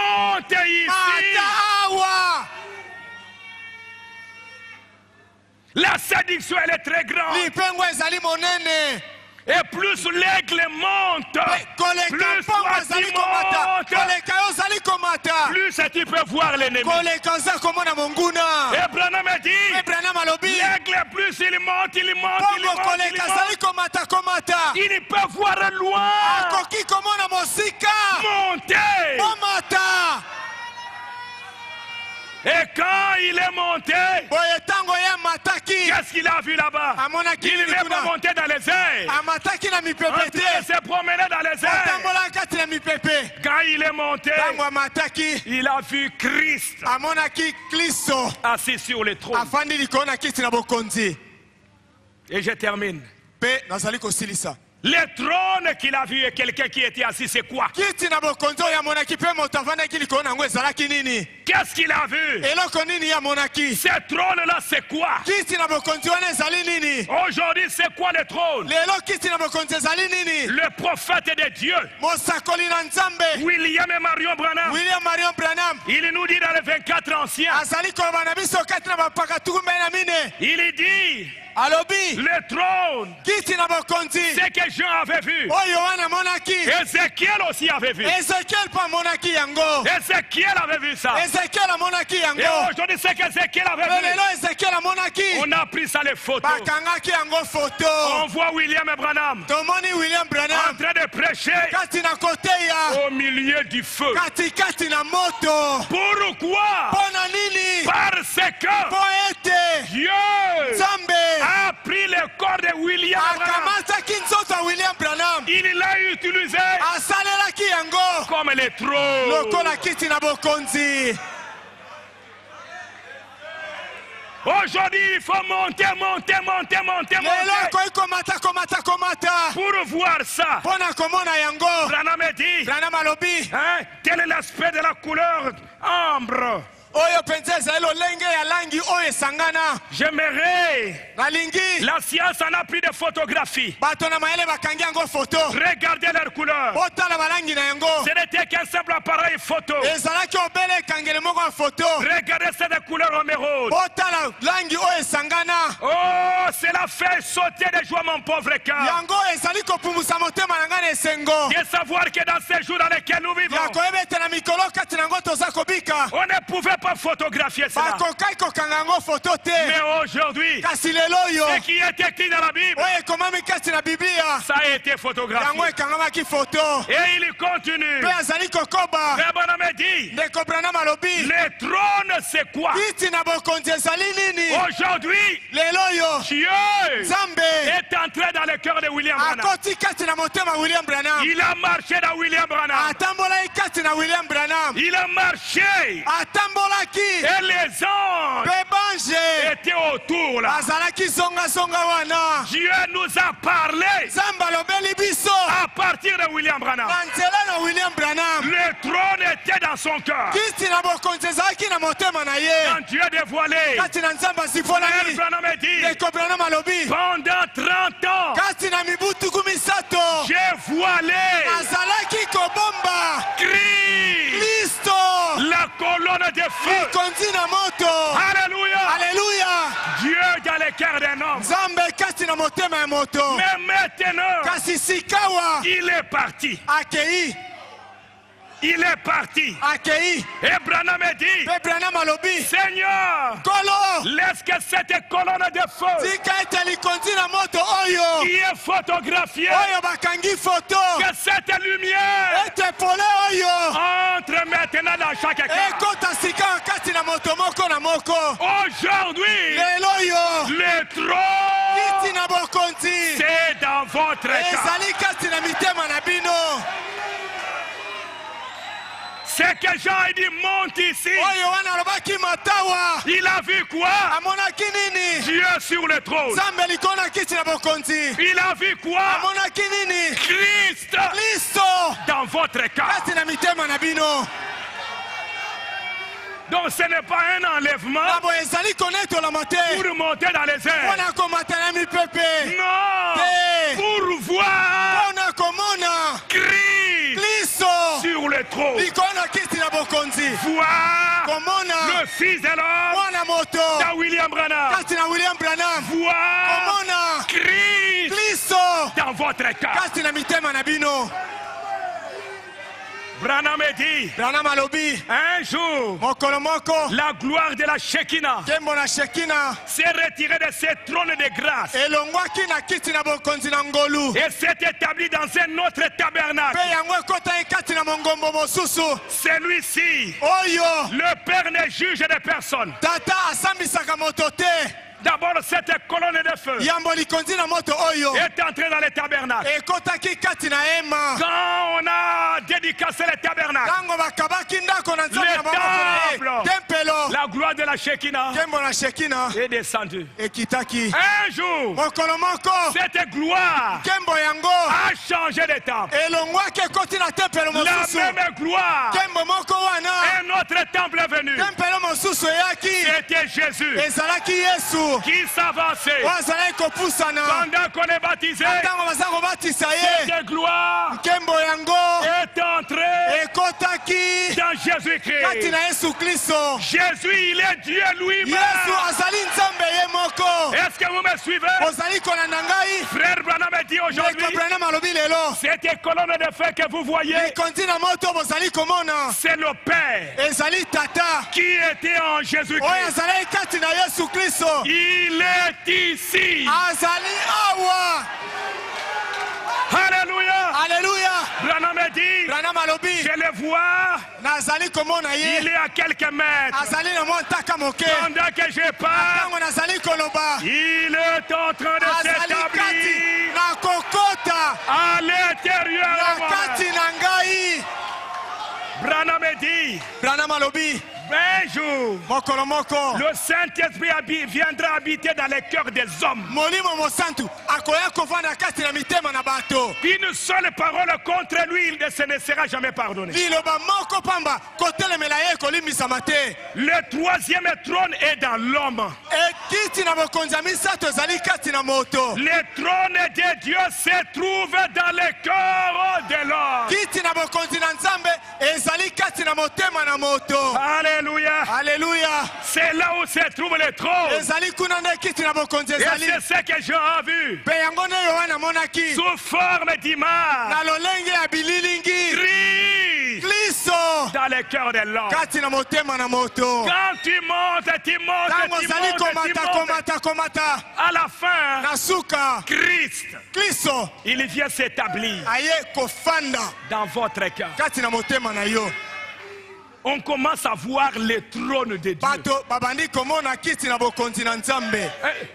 [SPEAKER 1] Monte ici. La séduction elle est très grande. Et plus l'aigle monte, plus toi tu montes, plus tu peux voir l'ennemi. Et Branham dit, l'aigle plus il monte, il peut voir loin. Monter. Et quand il est monté, qu'est-ce qu'il a vu là-bas? Il n'est pas monté dans les airs. Il s'est promené dans les airs. Quand il est monté, il a vu Christ assis sur le trône. Et je termine. Le trône qu'il a vu et quelqu'un qui était assis, c'est quoi? Qu'est-ce qu'il a vu?
[SPEAKER 2] eloko nini ya monaki
[SPEAKER 1] Ce trône-là, c'est quoi?
[SPEAKER 2] kiti na bokonzi wana ezali nini
[SPEAKER 1] Aujourd'hui, c'est quoi le trône?
[SPEAKER 2] lelo kiti na bokonzi ezali nini
[SPEAKER 1] Le prophète de Dieu,
[SPEAKER 2] mosakoli na nzambe
[SPEAKER 1] William et Marion Branham,
[SPEAKER 2] William Marion Branham
[SPEAKER 1] il nous dit dans les 24 anciens,
[SPEAKER 2] azali koloba na biso kati na bapaka tuku mbele na mine
[SPEAKER 1] il dit,
[SPEAKER 2] alobi
[SPEAKER 1] le trône,
[SPEAKER 2] kiti na bokonzi
[SPEAKER 1] ce que Jean avait vu,
[SPEAKER 2] oyo wana monaki
[SPEAKER 1] Ézéchiel aussi avait vu.
[SPEAKER 2] Ezekiel pa monaki yango
[SPEAKER 1] Ézéchiel avait vu ça.
[SPEAKER 2] Ezekiel amonaki
[SPEAKER 1] Et
[SPEAKER 2] yango
[SPEAKER 1] aujourd'hui, ce qu'Ézéchiel avait vu,
[SPEAKER 2] lelo Ezekiel amonaki
[SPEAKER 1] on a pris ça les photos.
[SPEAKER 2] bakangaki yango foto
[SPEAKER 1] On voit William et Branham
[SPEAKER 2] tomoni William
[SPEAKER 1] en
[SPEAKER 2] Branham
[SPEAKER 1] train de prêcher
[SPEAKER 2] kati na koteya
[SPEAKER 1] au milieu du feu.
[SPEAKER 2] katikati na moto
[SPEAKER 1] Pourquoi?
[SPEAKER 2] mpona nini
[SPEAKER 1] Parce que
[SPEAKER 2] mpo ete
[SPEAKER 1] Dieu
[SPEAKER 2] nzambe
[SPEAKER 1] a pris le corps de William Branham.
[SPEAKER 2] akamataki nzoto ya William Branham
[SPEAKER 1] Il l'a utilisé
[SPEAKER 2] asalelaki yango
[SPEAKER 1] comme le trône.
[SPEAKER 2] lokola kiti na bokonzi
[SPEAKER 1] Aujourd'hui, il faut monter
[SPEAKER 2] lelo akoki komata
[SPEAKER 1] pour voir ça.
[SPEAKER 2] mpona komona yango
[SPEAKER 1] Branham dit,
[SPEAKER 2] Branham alobi
[SPEAKER 1] hein, quel est l'aspect de la couleur ambre?
[SPEAKER 2] oyo mpenza ezali lolenge ya langi oyo esangana
[SPEAKER 1] J'aimerais.
[SPEAKER 2] nalingi
[SPEAKER 1] La science en a pris des photographies.
[SPEAKER 2] bato na mayele bakangi yango foto
[SPEAKER 1] Regardez leur couleur.
[SPEAKER 2] botala balangi na yango
[SPEAKER 1] Ce n'était qu'un simple appareil photo.
[SPEAKER 2] ezalaki obele ekangeli moko ya foto
[SPEAKER 1] Regardez cette couleur émeraude.
[SPEAKER 2] botala langi oyo esangana
[SPEAKER 1] Oh, cela fait sauter de joie mon pauvre cœur.
[SPEAKER 2] yango ezali kopumusa motema na ngai na esengo
[SPEAKER 1] De savoir que dans ces jours dans lesquels nous vivons,
[SPEAKER 2] ya koyeba ete na mikolo kati na yango toza kobika
[SPEAKER 1] on ne pouvait pas photographier cela.
[SPEAKER 2] bakokai kokanga yango foto te
[SPEAKER 1] Mais aujourd'hui,
[SPEAKER 2] kasi lelo oyo
[SPEAKER 1] ce qui est écrit dans la Bible,
[SPEAKER 2] oyo ekomami kati na biblia
[SPEAKER 1] ça a été
[SPEAKER 2] yango
[SPEAKER 1] photographié.
[SPEAKER 2] ekangamaki foto
[SPEAKER 1] Et il continue.
[SPEAKER 2] mpe azali kokoba
[SPEAKER 1] Frère Branham dit,
[SPEAKER 2] ndeko Branham alobi
[SPEAKER 1] le trône c'est quoi?
[SPEAKER 2] kiti na bokonzi ezali nini
[SPEAKER 1] Aujourd'hui,
[SPEAKER 2] lelo oyo
[SPEAKER 1] Dieu
[SPEAKER 2] nzambe
[SPEAKER 1] est entré dans le cœur de William Branham.
[SPEAKER 2] akoti kati na motema William Branham
[SPEAKER 1] Il a marché dans William Branham.
[SPEAKER 2] atambolaki kati na William Branham
[SPEAKER 1] Il a marché.
[SPEAKER 2] atambolaki
[SPEAKER 1] Et les anges
[SPEAKER 2] mpe bange
[SPEAKER 1] étaient autour là.
[SPEAKER 2] azalaki zongasonga wana
[SPEAKER 1] Dieu nous a parlé
[SPEAKER 2] nzambe alobeli biso
[SPEAKER 1] à partir de William Branham.
[SPEAKER 2] na nzela na William Branham
[SPEAKER 1] Le trône était dans son cœur.
[SPEAKER 2] kiti na bokonzi ezalaki na motema na ye
[SPEAKER 1] Quand Dieu dévoilé,
[SPEAKER 2] kati na nzambe
[SPEAKER 1] Frère
[SPEAKER 2] asifolaki
[SPEAKER 1] Branham dit,
[SPEAKER 2] ndeko Branham alobi
[SPEAKER 1] pendant 30 ans,
[SPEAKER 2] kati na mibu tuku misato
[SPEAKER 1] j'ai voilé,
[SPEAKER 2] azalaki kobomba
[SPEAKER 1] Christ,
[SPEAKER 2] kristo
[SPEAKER 1] la colonne de feu.
[SPEAKER 2] konzi na moto
[SPEAKER 1] Alléluia.
[SPEAKER 2] aleluya
[SPEAKER 1] Dieu dans le cœur d'un homme.
[SPEAKER 2] nzambe kati na motema ya moto
[SPEAKER 1] Mais maintenant,
[SPEAKER 2] kasi sikawa
[SPEAKER 1] il est parti.
[SPEAKER 2] akei
[SPEAKER 1] Il est parti.
[SPEAKER 2] akei
[SPEAKER 1] Et Branham dit,
[SPEAKER 2] mpe Branham alobi
[SPEAKER 1] Seigneur,
[SPEAKER 2] kolo
[SPEAKER 1] laisse que cette colonne de feu
[SPEAKER 2] tika ete likonzi na moto oyo
[SPEAKER 1] qui est photographiée,
[SPEAKER 2] oyo bakangi foto
[SPEAKER 1] que cette lumière
[SPEAKER 2] ete pole oyo
[SPEAKER 1] entre maintenant dans chaque cœur.
[SPEAKER 2] ekota sika kati na moto moko na moko
[SPEAKER 1] Aujourd'hui,
[SPEAKER 2] lelo oyo
[SPEAKER 1] le trône,
[SPEAKER 2] kiti na bokonzi
[SPEAKER 1] c'est dans votre cœur.
[SPEAKER 2] ezali kati na mitema na bino
[SPEAKER 1] C'est que Jean a dit, monte ici.
[SPEAKER 2] oyo wana alobaki matawa
[SPEAKER 1] Il a vu quoi?
[SPEAKER 2] amonaki nini
[SPEAKER 1] Dieu sur le trône.
[SPEAKER 2] nzambe likolo na kiti na bokonzi
[SPEAKER 1] Il a vu quoi?
[SPEAKER 2] amonaki nini
[SPEAKER 1] Christ
[SPEAKER 2] kristo
[SPEAKER 1] dans votre cœur.
[SPEAKER 2] kati na mitema na bino
[SPEAKER 1] Donc ce n'est pas un enlèvement
[SPEAKER 2] na boye ezali konetolama te
[SPEAKER 1] pour monter dans les airs.
[SPEAKER 2] mpona komata na mipepe
[SPEAKER 1] Non,
[SPEAKER 2] Te.
[SPEAKER 1] pour voir
[SPEAKER 2] mpona komona
[SPEAKER 1] Christ
[SPEAKER 2] kristo
[SPEAKER 1] sur le trône.
[SPEAKER 2] likolo na kiti na bokonzi
[SPEAKER 1] Voir
[SPEAKER 2] komona
[SPEAKER 1] le Fils de l'homme
[SPEAKER 2] mwana moto
[SPEAKER 1] dans William Branham.
[SPEAKER 2] kati na William Branham
[SPEAKER 1] Voir
[SPEAKER 2] komona
[SPEAKER 1] Christ
[SPEAKER 2] kristo
[SPEAKER 1] dans votre cœur.
[SPEAKER 2] kati na mitema na bino
[SPEAKER 1] Branham dit,
[SPEAKER 2] Branham alobi
[SPEAKER 1] un jour,
[SPEAKER 2] mokolo moko
[SPEAKER 1] la gloire de la Shekinah
[SPEAKER 2] nkembo na shekina
[SPEAKER 1] s'est retirée de ce trône de grâce
[SPEAKER 2] elongwaki na kiti na bokonzi na ngolu
[SPEAKER 1] et s'est établie dans un autre tabernacle.
[SPEAKER 2] mpe yango ekotaki kati na mongombo mosusu
[SPEAKER 1] Celui-ci,
[SPEAKER 2] oyo
[SPEAKER 1] le Père ne juge de personne.
[SPEAKER 2] tata asambisaka moto te
[SPEAKER 1] D'abord, cette colonne de feu
[SPEAKER 2] yambo likonzi na moto oyo
[SPEAKER 1] est entrée dans le tabernacle.
[SPEAKER 2] ekotaki kati na hema
[SPEAKER 1] Quand on a dédicacé le tabernacle,
[SPEAKER 2] ntango bakabaki ndako na nzambe na
[SPEAKER 1] temple.
[SPEAKER 2] bango tempelo
[SPEAKER 1] la gloire de la Shekinah
[SPEAKER 2] nkembo na shekina
[SPEAKER 1] est descendue.
[SPEAKER 2] ekitaki
[SPEAKER 1] Un jour,
[SPEAKER 2] mokolo moko
[SPEAKER 1] cette gloire
[SPEAKER 2] nkembo yango
[SPEAKER 1] a changer de temple.
[SPEAKER 2] elongwaki ekoti na tempelo
[SPEAKER 1] La
[SPEAKER 2] mosusu
[SPEAKER 1] même gloire.
[SPEAKER 2] nkembo moko wana
[SPEAKER 1] Un autre temple est venu.
[SPEAKER 2] tempelo mosusu eyaki
[SPEAKER 1] C'était Jésus
[SPEAKER 2] ezalaki yesu
[SPEAKER 1] qui s'avançait.
[SPEAKER 2] oyo azalaki kopusana
[SPEAKER 1] Pendant qu'on est baptisé,
[SPEAKER 2] ntango baza kobatisa ye
[SPEAKER 1] cette gloire
[SPEAKER 2] nkembo yango
[SPEAKER 1] est entrée
[SPEAKER 2] ekotaki
[SPEAKER 1] dans
[SPEAKER 2] kati
[SPEAKER 1] Jésus-Christ.
[SPEAKER 2] na yesu kristo
[SPEAKER 1] Jésus, il est Dieu lui-même.
[SPEAKER 2] yesu azali nzambe ye moko
[SPEAKER 1] Est-ce que vous me suivez?
[SPEAKER 2] ozali kolanda ngai
[SPEAKER 1] Frère Branham dit aujourd'hui,
[SPEAKER 2] ndeko branam alobi lelo
[SPEAKER 1] cette colonne de feu que vous voyez,
[SPEAKER 2] likondi na moto bozali komona
[SPEAKER 1] c'est le Père
[SPEAKER 2] ezali tata
[SPEAKER 1] qui était en
[SPEAKER 2] oyo
[SPEAKER 1] Jésus-Christ.
[SPEAKER 2] azalaki kati na yesu kristo
[SPEAKER 1] Il est ici.
[SPEAKER 2] azali awa
[SPEAKER 1] Alléluia.
[SPEAKER 2] aleluya
[SPEAKER 1] Branham dit,
[SPEAKER 2] branam alobi
[SPEAKER 1] je le vois,
[SPEAKER 2] nazali komona
[SPEAKER 1] il
[SPEAKER 2] ye
[SPEAKER 1] est à quelques mètres.
[SPEAKER 2] azali na mwa ntaka moke
[SPEAKER 1] Pendant que je parle,
[SPEAKER 2] ntango nazali koloba
[SPEAKER 1] il est en train de
[SPEAKER 2] azali kati
[SPEAKER 1] s'établir
[SPEAKER 2] na kokota
[SPEAKER 1] à l'intérieur
[SPEAKER 2] na
[SPEAKER 1] de moi.
[SPEAKER 2] kati na ngai
[SPEAKER 1] Branham dit,
[SPEAKER 2] branam alobi
[SPEAKER 1] un jour,
[SPEAKER 2] mokolo moko
[SPEAKER 1] le Saint-Esprit viendra habiter dans les cœurs des hommes.
[SPEAKER 2] molimo mosantu akoya kovanda kati na mitema na bato
[SPEAKER 1] Une seule parole contre lui, il ne sera jamais pardonné.
[SPEAKER 2] liloba moko pamba kotelemela ye ekolimbisama te
[SPEAKER 1] Le troisième trône est dans l'homme.
[SPEAKER 2] ekiti na bokonzi ya misato ezali kati na moto
[SPEAKER 1] Le trône de Dieu se trouve dans le cœur de l'homme.
[SPEAKER 2] kiti na bokonzi na nzambe ezali kati na motema na moto
[SPEAKER 1] Alléluia.
[SPEAKER 2] aleluya
[SPEAKER 1] C'est là où se trouve le trône.
[SPEAKER 2] ezali kuna nde kiti na bokonzi
[SPEAKER 1] Et
[SPEAKER 2] ezali
[SPEAKER 1] c'est ce que j'ai vu.
[SPEAKER 2] mpe yango nde yohana amonaki
[SPEAKER 1] Sous forme d'image.
[SPEAKER 2] na lolenge ya bililingi
[SPEAKER 1] Christ
[SPEAKER 2] kristo
[SPEAKER 1] dans le cœur de l'homme.
[SPEAKER 2] kati na motema na moto
[SPEAKER 1] Quand tu montes, tu montes,
[SPEAKER 2] ntango
[SPEAKER 1] tu
[SPEAKER 2] ozali
[SPEAKER 1] montes, tu
[SPEAKER 2] komata
[SPEAKER 1] montes.
[SPEAKER 2] komata komata
[SPEAKER 1] À la fin,
[SPEAKER 2] na suka
[SPEAKER 1] Christ,
[SPEAKER 2] kristo
[SPEAKER 1] il vient s'établir
[SPEAKER 2] aye kofanda
[SPEAKER 1] dans votre cœur.
[SPEAKER 2] kati na motema na yo
[SPEAKER 1] On commence à voir le trône de Dieu.
[SPEAKER 2] bato babandi komona kiti na bokonzi na nzambe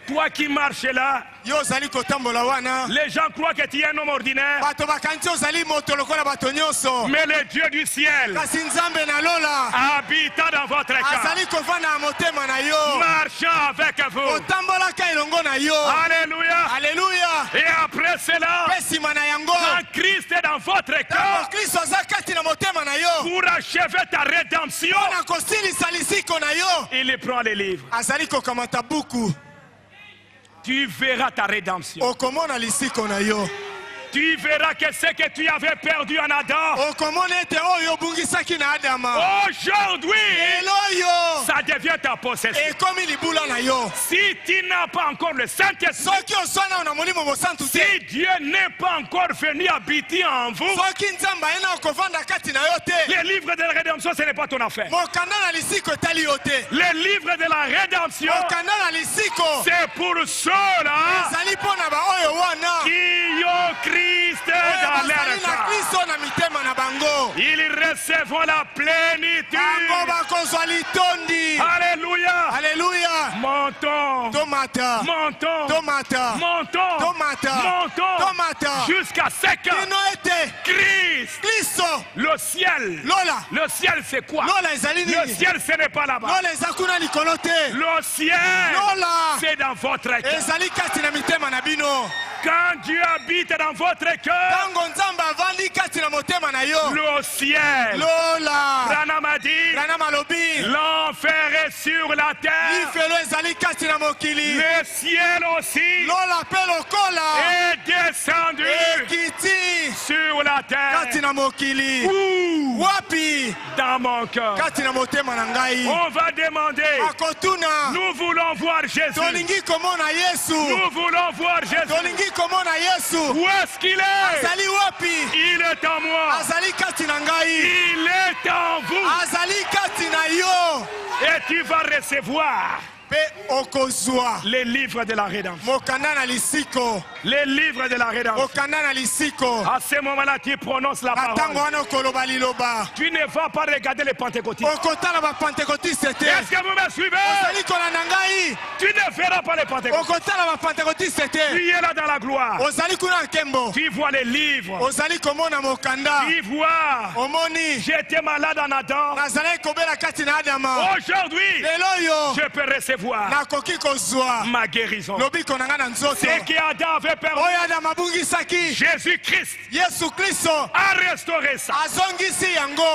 [SPEAKER 1] Toi qui marches là,
[SPEAKER 2] yo ozali kotambola wana
[SPEAKER 1] les gens croient que tu es un homme ordinaire.
[SPEAKER 2] bato bakanisi ozali moto lokola bato nyonso
[SPEAKER 1] Mais le Dieu du ciel,
[SPEAKER 2] kasi nzambe na lola
[SPEAKER 1] habitant dans votre cœur,
[SPEAKER 2] azali kovanda na motema na yo
[SPEAKER 1] marchant avec vous.
[SPEAKER 2] otambolaka elongo na yo
[SPEAKER 1] Alléluia.
[SPEAKER 2] aleluya
[SPEAKER 1] Et après cela,
[SPEAKER 2] mpe nsima na yango
[SPEAKER 1] quand Christ est dans votre
[SPEAKER 2] ntango
[SPEAKER 1] cœur,
[SPEAKER 2] kristo aza kati na motema na yo
[SPEAKER 1] pour achever ta rédemption,
[SPEAKER 2] mpo na kosilisa lisiko na yo
[SPEAKER 1] il prend les livres.
[SPEAKER 2] azali kokamata buku
[SPEAKER 1] Tu verras ta rédemption.
[SPEAKER 2] okomona lisiko na yo
[SPEAKER 1] Tu verras que ce que tu avais perdu en Adam,
[SPEAKER 2] okomona ete oyo obungisaki na adama
[SPEAKER 1] aujourd'hui,
[SPEAKER 2] lelo oyo
[SPEAKER 1] ça devient ta possession.
[SPEAKER 2] ekomi libula na yo
[SPEAKER 1] Si tu n'as pas encore le Saint-Esprit,
[SPEAKER 2] soki oswana na molimo mosantu te
[SPEAKER 1] si Dieu n'est pas encore venu habiter en vous,
[SPEAKER 2] soki nzambe ayena okovanda kati na yo te
[SPEAKER 1] les livres de la rédemption, ce n'est pas ton affaire.
[SPEAKER 2] mokanda na lisiko etali yo te
[SPEAKER 1] Les livres de la rédemption,
[SPEAKER 2] mokanda na lisiko
[SPEAKER 1] c'est pour ceux-là
[SPEAKER 2] ezali mpo na baoyo wana
[SPEAKER 1] qui ont Christ
[SPEAKER 2] oyo
[SPEAKER 1] dans leur
[SPEAKER 2] bazali na
[SPEAKER 1] cœur.
[SPEAKER 2] kristo na mitema na bango
[SPEAKER 1] Ils recevront la plénitude.
[SPEAKER 2] bango bakozwa litondi
[SPEAKER 1] Alléluia.
[SPEAKER 2] aleluya
[SPEAKER 1] Montons,
[SPEAKER 2] tomata
[SPEAKER 1] montons,
[SPEAKER 2] tomata
[SPEAKER 1] montons,
[SPEAKER 2] tomata
[SPEAKER 1] montons,
[SPEAKER 2] tomata
[SPEAKER 1] jusqu'à ce que
[SPEAKER 2] kino ete
[SPEAKER 1] Christ,
[SPEAKER 2] kristo
[SPEAKER 1] le ciel,
[SPEAKER 2] lola
[SPEAKER 1] le ciel c'est quoi?
[SPEAKER 2] lola ezali
[SPEAKER 1] Le
[SPEAKER 2] nini
[SPEAKER 1] ciel ce n'est pas là-bas.
[SPEAKER 2] lola eza kuna likolo te
[SPEAKER 1] Le ciel
[SPEAKER 2] lola
[SPEAKER 1] c'est dans votre cœur.
[SPEAKER 2] ezali kati na mitema na bino
[SPEAKER 1] Quand Dieu habite dans votre cœur,
[SPEAKER 2] ntango nzambe avandi kati na motema na yo
[SPEAKER 1] le ciel,
[SPEAKER 2] lola
[SPEAKER 1] Branham a dit,
[SPEAKER 2] branam alobi
[SPEAKER 1] l'enfer est sur la terre,
[SPEAKER 2] lifelo ezali kati na mokili
[SPEAKER 1] le ciel aussi
[SPEAKER 2] lola mpe lokola
[SPEAKER 1] est descendu
[SPEAKER 2] ekiti
[SPEAKER 1] sur la
[SPEAKER 2] kati
[SPEAKER 1] terre.
[SPEAKER 2] na mokili
[SPEAKER 1] Où?
[SPEAKER 2] wapi
[SPEAKER 1] Dans mon cœur.
[SPEAKER 2] kati na motema na ngai
[SPEAKER 1] On va demander,
[SPEAKER 2] akotuna
[SPEAKER 1] nous voulons voir Jésus.
[SPEAKER 2] tolingi komona yesu
[SPEAKER 1] Nous voulons voir Jésus.
[SPEAKER 2] tolingi komona yesu
[SPEAKER 1] Où est-ce qu'il est?
[SPEAKER 2] azali wapi
[SPEAKER 1] Il est en moi.
[SPEAKER 2] azali kati na ngai
[SPEAKER 1] Il est en vous.
[SPEAKER 2] azali kati na yo
[SPEAKER 1] Et tu vas recevoir
[SPEAKER 2] mpe okozwa
[SPEAKER 1] les livres de la rédemption.
[SPEAKER 2] mokanda na lisiko
[SPEAKER 1] Les livres de la rédemption.
[SPEAKER 2] mokanda na lisiko
[SPEAKER 1] À ce moment-là, tu prononces la
[SPEAKER 2] na ntango
[SPEAKER 1] parole.
[SPEAKER 2] wana okoloba liloba
[SPEAKER 1] Tu ne vas pas regarder les pentecôtistes.
[SPEAKER 2] okotala bapentekotiste te
[SPEAKER 1] Est-ce que vous me suivez?
[SPEAKER 2] ozali kolanda ngai
[SPEAKER 1] Tu ne verras pas les pentecôtistes.
[SPEAKER 2] okotala bapentekotiste te
[SPEAKER 1] Tu es là dans la gloire.
[SPEAKER 2] ozali kuna nkembo
[SPEAKER 1] Tu vois les livres.
[SPEAKER 2] ozali komona mokanda
[SPEAKER 1] Tu vois.
[SPEAKER 2] omoni
[SPEAKER 1] J'étais malade en Adam.
[SPEAKER 2] nazalaki kobela kati na adama
[SPEAKER 1] Aujourd'hui,
[SPEAKER 2] lelo oyo
[SPEAKER 1] je peux recevoir recevoir ma guérison. Ce que Adam avait perdu, Jésus-Christ a restauré ça.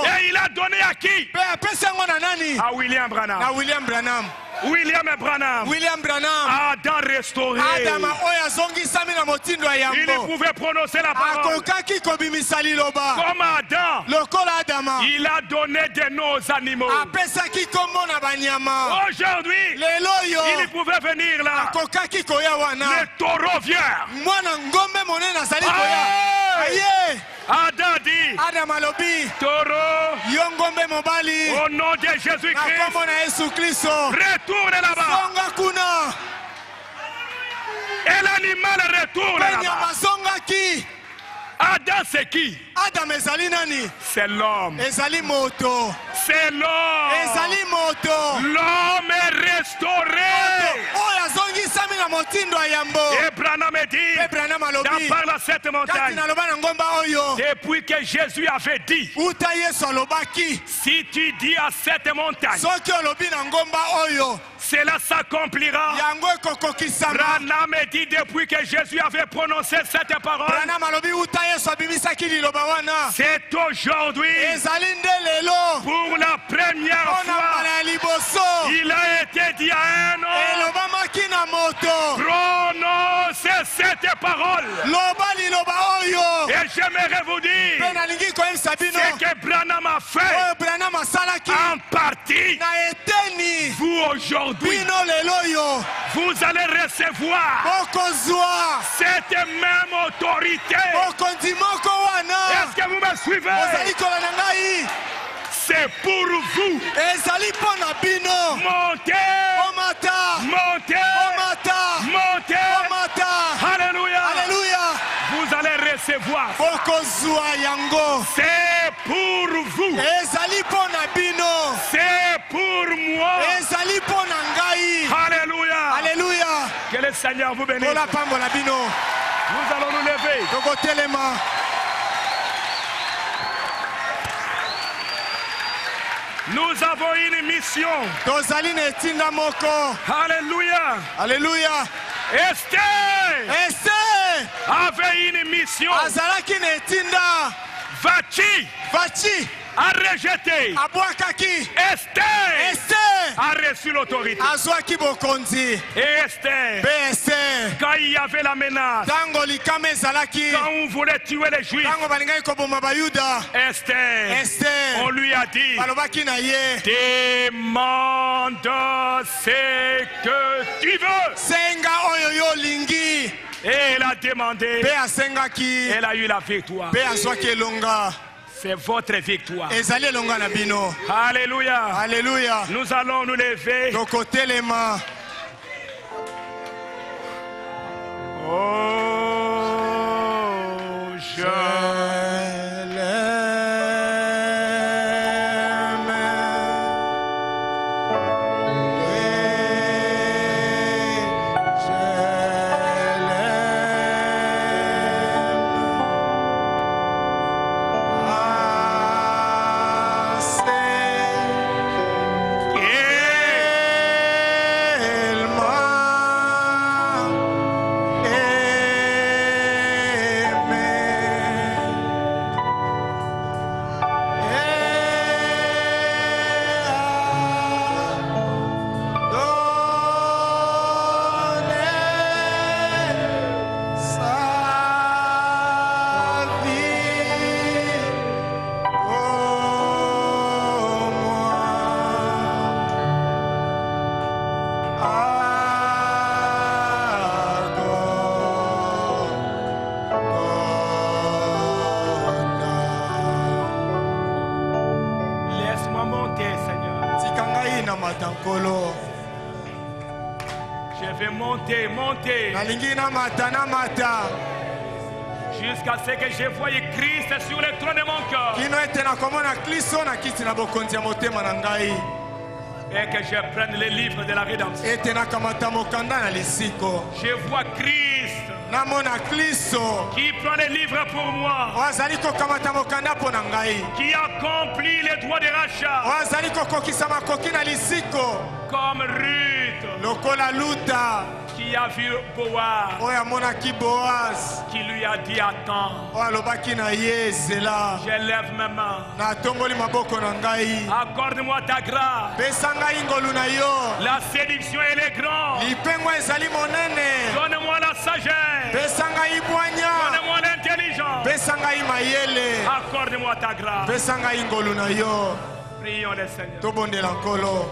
[SPEAKER 1] Et il a donné à qui? À William Branham. William Branham a Adam restauré. Il pouvait prononcer la parole. Comme Adam, il a donné des noms aux animaux. Aujourd'hui, il pouvait venir là. Le taureau vient. Adam dit, taureau, au nom de Jésus-Christ, retourne là-bas. Et l'animal retourne là-bas. Adam, c'est qui? C'est l'homme. C'est l'homme. L'homme est restauré. Et Branham dit, dans cette montagne, depuis que Jésus avait dit, si tu dis à cette montagne, cela s'accomplira. Branham dit, depuis que Jésus avait prononcé cette parole, c'est aujourd'hui, pour la première fois, il a été dit à un homme, prononcez cette parole. Et j'aimerais vous dire, ce que Branham a fait en partie, vous aujourd'hui, vous allez recevoir cette même autorité. Est-ce que vous me suivez? C'est pour vous. Montez, montez, montez. Alléluia. Vous allez recevoir. C'est pour vous. C'est pour moi. Alléluia. Que le Seigneur vous bénisse. Nous allons nous lever. Nous avons une mission. Alléluia. Esther avait une mission. Vachi a rejeté. Esther a reçu l'autorité. Et Esther, quand il y avait la menace, quand on voulait tuer les Juifs, Esther, on lui a dit, demande ce que tu veux. Et elle a demandé, elle a eu la victoire. C'est votre victoire. Alléluia. Nous allons nous lever. Oh, je Je vais monter. Jusqu'à ce que je voie Christ sur le trône de mon cœur. Et que je prenne les livres de la rédemption. Je vois Christ
[SPEAKER 2] namona Kristo
[SPEAKER 1] qui prend les livres pour moi,
[SPEAKER 2] wazali kokamata mokanda mpo na ngai
[SPEAKER 1] qui accomplit les droits de rachat,
[SPEAKER 2] wazali kokokisa makoki na lisiko
[SPEAKER 1] comme Ruth,
[SPEAKER 2] lokola Luta
[SPEAKER 1] qui a vu Boaz,
[SPEAKER 2] oyo amonaki Boaz
[SPEAKER 1] qui lui a dit attends,
[SPEAKER 2] oyo alobaki na ye ezela
[SPEAKER 1] j'élève mes mains,
[SPEAKER 2] natongoli maboko na ngai
[SPEAKER 1] accorde-moi ta grâce,
[SPEAKER 2] pesa ngai ngolu na yo
[SPEAKER 1] la séduction elle est grande,
[SPEAKER 2] lipengo ezali monene
[SPEAKER 1] donne-moi la sagesse,
[SPEAKER 2] pesa ngai bwanya
[SPEAKER 1] donne-moi l'intelligence,
[SPEAKER 2] pesa ngai mayele
[SPEAKER 1] accorde-moi ta grâce.
[SPEAKER 2] pesa ngai ngolu na yo.
[SPEAKER 1] Prions le Seigneur.
[SPEAKER 2] Tobondela nkolo.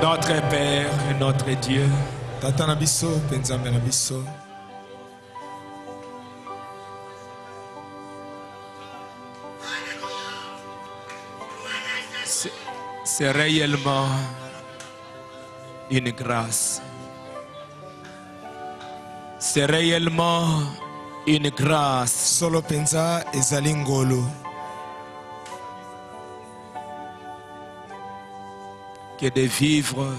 [SPEAKER 1] Notre Père et notre Dieu,
[SPEAKER 2] Tata na biso, Penzambe na biso.
[SPEAKER 1] c'est réellement une grâce. C'est réellement une grâce.
[SPEAKER 2] Solo penza ezali ngolo.
[SPEAKER 1] Que de vivre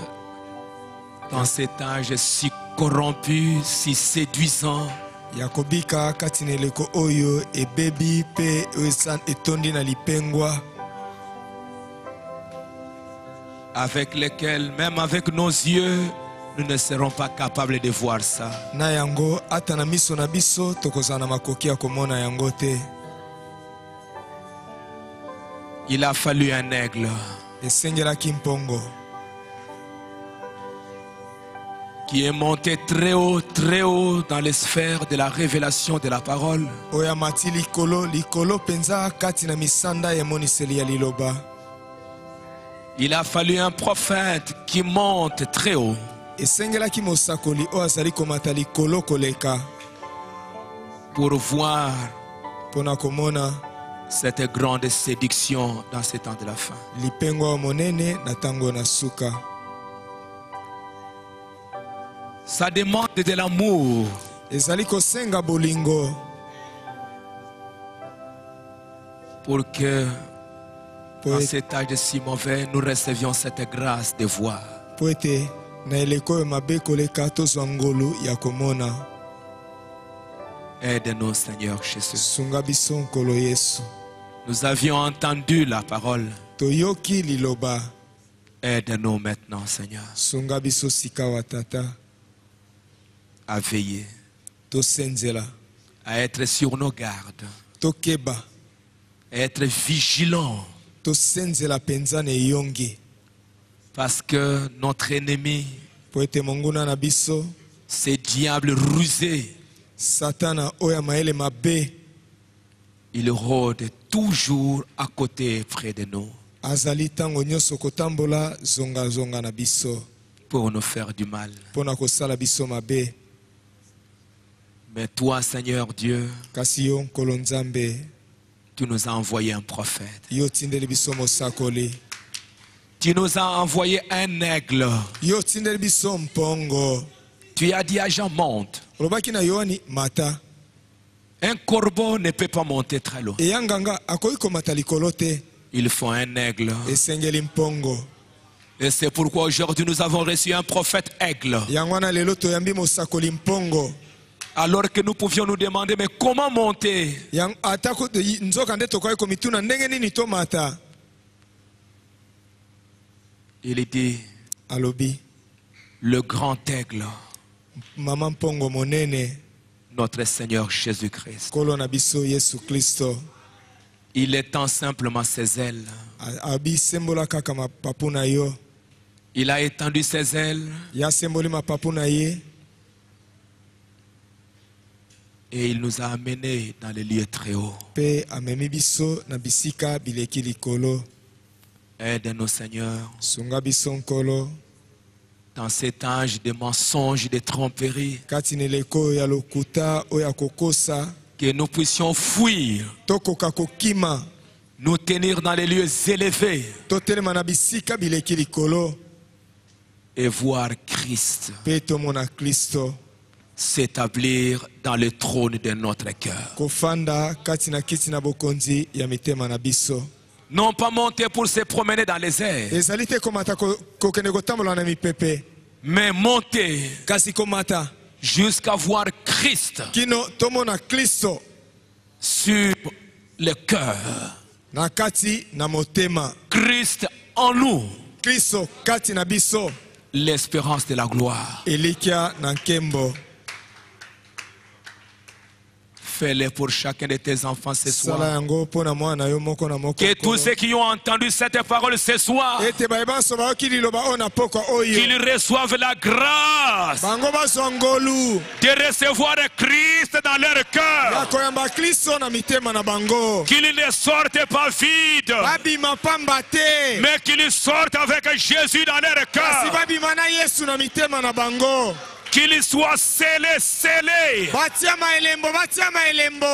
[SPEAKER 1] dans cet âge si corrompu, si séduisant.
[SPEAKER 2] Yakobika katineleko oyo ebebi pe etondi na lipengwa.
[SPEAKER 1] Avec lesquels, même avec nos yeux, nous ne serons pas capables de voir ça.
[SPEAKER 2] Na yango atana miso na biso tokozana makoki ya komona yango te.
[SPEAKER 1] Il a fallu un aigle.
[SPEAKER 2] Esengelaki mpongo.
[SPEAKER 1] Qui est monté très haut dans les sphères de la révélation de la parole.
[SPEAKER 2] Oya mati likolo penza kati na misanda ya moniseli ya liloba.
[SPEAKER 1] Il a fallu un prophète qui monte très haut.
[SPEAKER 2] Esengelaki mosakoli o azali komata likolo koleka.
[SPEAKER 1] Pour voir
[SPEAKER 2] pona komona
[SPEAKER 1] cette grande séduction dans ce temps de la fin.
[SPEAKER 2] Lipengo monene na tango na suka.
[SPEAKER 1] Ça demande de l'amour.
[SPEAKER 2] Ezali kosenga bolingo.
[SPEAKER 1] Pour que dans cet âge si mauvais, nous recevions cette grâce de voir.
[SPEAKER 2] Poete na eleko mabe koleka tozwa ngolu ya komona.
[SPEAKER 1] Aide-nous, Seigneur Jésus.
[SPEAKER 2] Sunga biso nkolo Yesu.
[SPEAKER 1] Nous avions entendu la parole.
[SPEAKER 2] Toyoki liloba.
[SPEAKER 1] Aide-nous maintenant, Seigneur.
[SPEAKER 2] Sunga biso sika wa tata.
[SPEAKER 1] À veiller.
[SPEAKER 2] Tosenzela.
[SPEAKER 1] À être sur nos gardes.
[SPEAKER 2] Tokeba.
[SPEAKER 1] À être vigilant.
[SPEAKER 2] Tosenzela penza ne yongi.
[SPEAKER 1] Parce que notre ennemi,
[SPEAKER 2] poete monguna na biso,
[SPEAKER 1] ce diable rusé,
[SPEAKER 2] Satana oya maele mabe,
[SPEAKER 1] il rôde toujours à côté près de nous.
[SPEAKER 2] Azali tango nyoso kotambola zonga zonga na biso.
[SPEAKER 1] Pour nous faire du mal.
[SPEAKER 2] Pona kosala biso mabe.
[SPEAKER 1] Mais toi, Seigneur Dieu,
[SPEAKER 2] kasi yo nkolo Nzambe,
[SPEAKER 1] tu nous as envoyé un prophète.
[SPEAKER 2] Yo tindeli biso mosakoli.
[SPEAKER 1] Tu nous as envoyé un aigle.
[SPEAKER 2] Yo tindeli biso mpongo.
[SPEAKER 1] Tu as dit à Jean, monte.
[SPEAKER 2] Olobaki na Yohani mata.
[SPEAKER 1] Un corbeau ne peut pas monter très loin.
[SPEAKER 2] Eyanganga akoki komata likolo te.
[SPEAKER 1] Il faut un aigle.
[SPEAKER 2] Esengeli mpongo.
[SPEAKER 1] Et c'est pourquoi aujourd'hui nous avons reçu un prophète aigle.
[SPEAKER 2] Yangwana lelo toyambi mosakoli mpongo.
[SPEAKER 1] Alors que nous pouvions nous demander, mais comment monter?
[SPEAKER 2] Yang atako nzoka nde tokoki komituna ndenge nini to mata.
[SPEAKER 1] Il dit,
[SPEAKER 2] alobi,
[SPEAKER 1] le grand aigle,
[SPEAKER 2] Maman mpongo monene,
[SPEAKER 1] notre Seigneur Jésus-Christ.
[SPEAKER 2] Kolo na biso Yesu Kristo.
[SPEAKER 1] Il étend simplement ses ailes.
[SPEAKER 2] Abi sembola kaka mapapu na yo.
[SPEAKER 1] Il a étendu ses ailes.
[SPEAKER 2] Ya semboli mapapu na ye.
[SPEAKER 1] Et il nous a amenés dans les lieux très hauts.
[SPEAKER 2] Pe amemi biso na bisika bileki likolo.
[SPEAKER 1] Aide-nous, Seigneur.
[SPEAKER 2] Sunga biso nkolo.
[SPEAKER 1] Dans cet âge de mensonges, de tromperies.
[SPEAKER 2] Katineleko ya lokuta oya kokosa.
[SPEAKER 1] Que nous puissions fuir.
[SPEAKER 2] Tokoka kokima.
[SPEAKER 1] Nous tenir dans les lieux élevés.
[SPEAKER 2] Totelema na bisika bileki likolo.
[SPEAKER 1] Et voir Christ.
[SPEAKER 2] Pe tomona Kristo.
[SPEAKER 1] S'établir dans le trône de notre cœur.
[SPEAKER 2] Kofanda katina kiti na bokonzi ya mitema na biso.
[SPEAKER 1] Non pas monter pour se promener dans les airs.
[SPEAKER 2] Ezali te komata kokende kotambola na mipepe.
[SPEAKER 1] Mais monter.
[SPEAKER 2] Kasi komata.
[SPEAKER 1] Jusqu'à voir Christ.
[SPEAKER 2] Kino tomona Kristo.
[SPEAKER 1] Sur le cœur.
[SPEAKER 2] Na kati na motema.
[SPEAKER 1] Christ en nous.
[SPEAKER 2] Kristo kati na biso.
[SPEAKER 1] L'espérance de la gloire.
[SPEAKER 2] Elikia na nkembo.
[SPEAKER 1] Fais-le pour chacun de tes enfants ce soir.
[SPEAKER 2] sala yango mpona mwana yo moko na moko
[SPEAKER 1] Que tous ceux qui ont entendu cette parole ce soir,
[SPEAKER 2] ete baye banso bayoki liloba oyo na pokwa oyo
[SPEAKER 1] qu'ils reçoivent la grâce
[SPEAKER 2] bango bazwa ngolu
[SPEAKER 1] de recevoir Christ dans leur
[SPEAKER 2] ya
[SPEAKER 1] cœur.
[SPEAKER 2] koyamba kristo na mitema na bango
[SPEAKER 1] Qu'ils ne sortent pas vides,
[SPEAKER 2] babima pamba te
[SPEAKER 1] mais qu'ils sortent avec Jésus dans leur
[SPEAKER 2] kasi
[SPEAKER 1] cœur.
[SPEAKER 2] babima na yesu na mitema na bango
[SPEAKER 1] Qu'ils soient scellés,
[SPEAKER 2] batia maelembo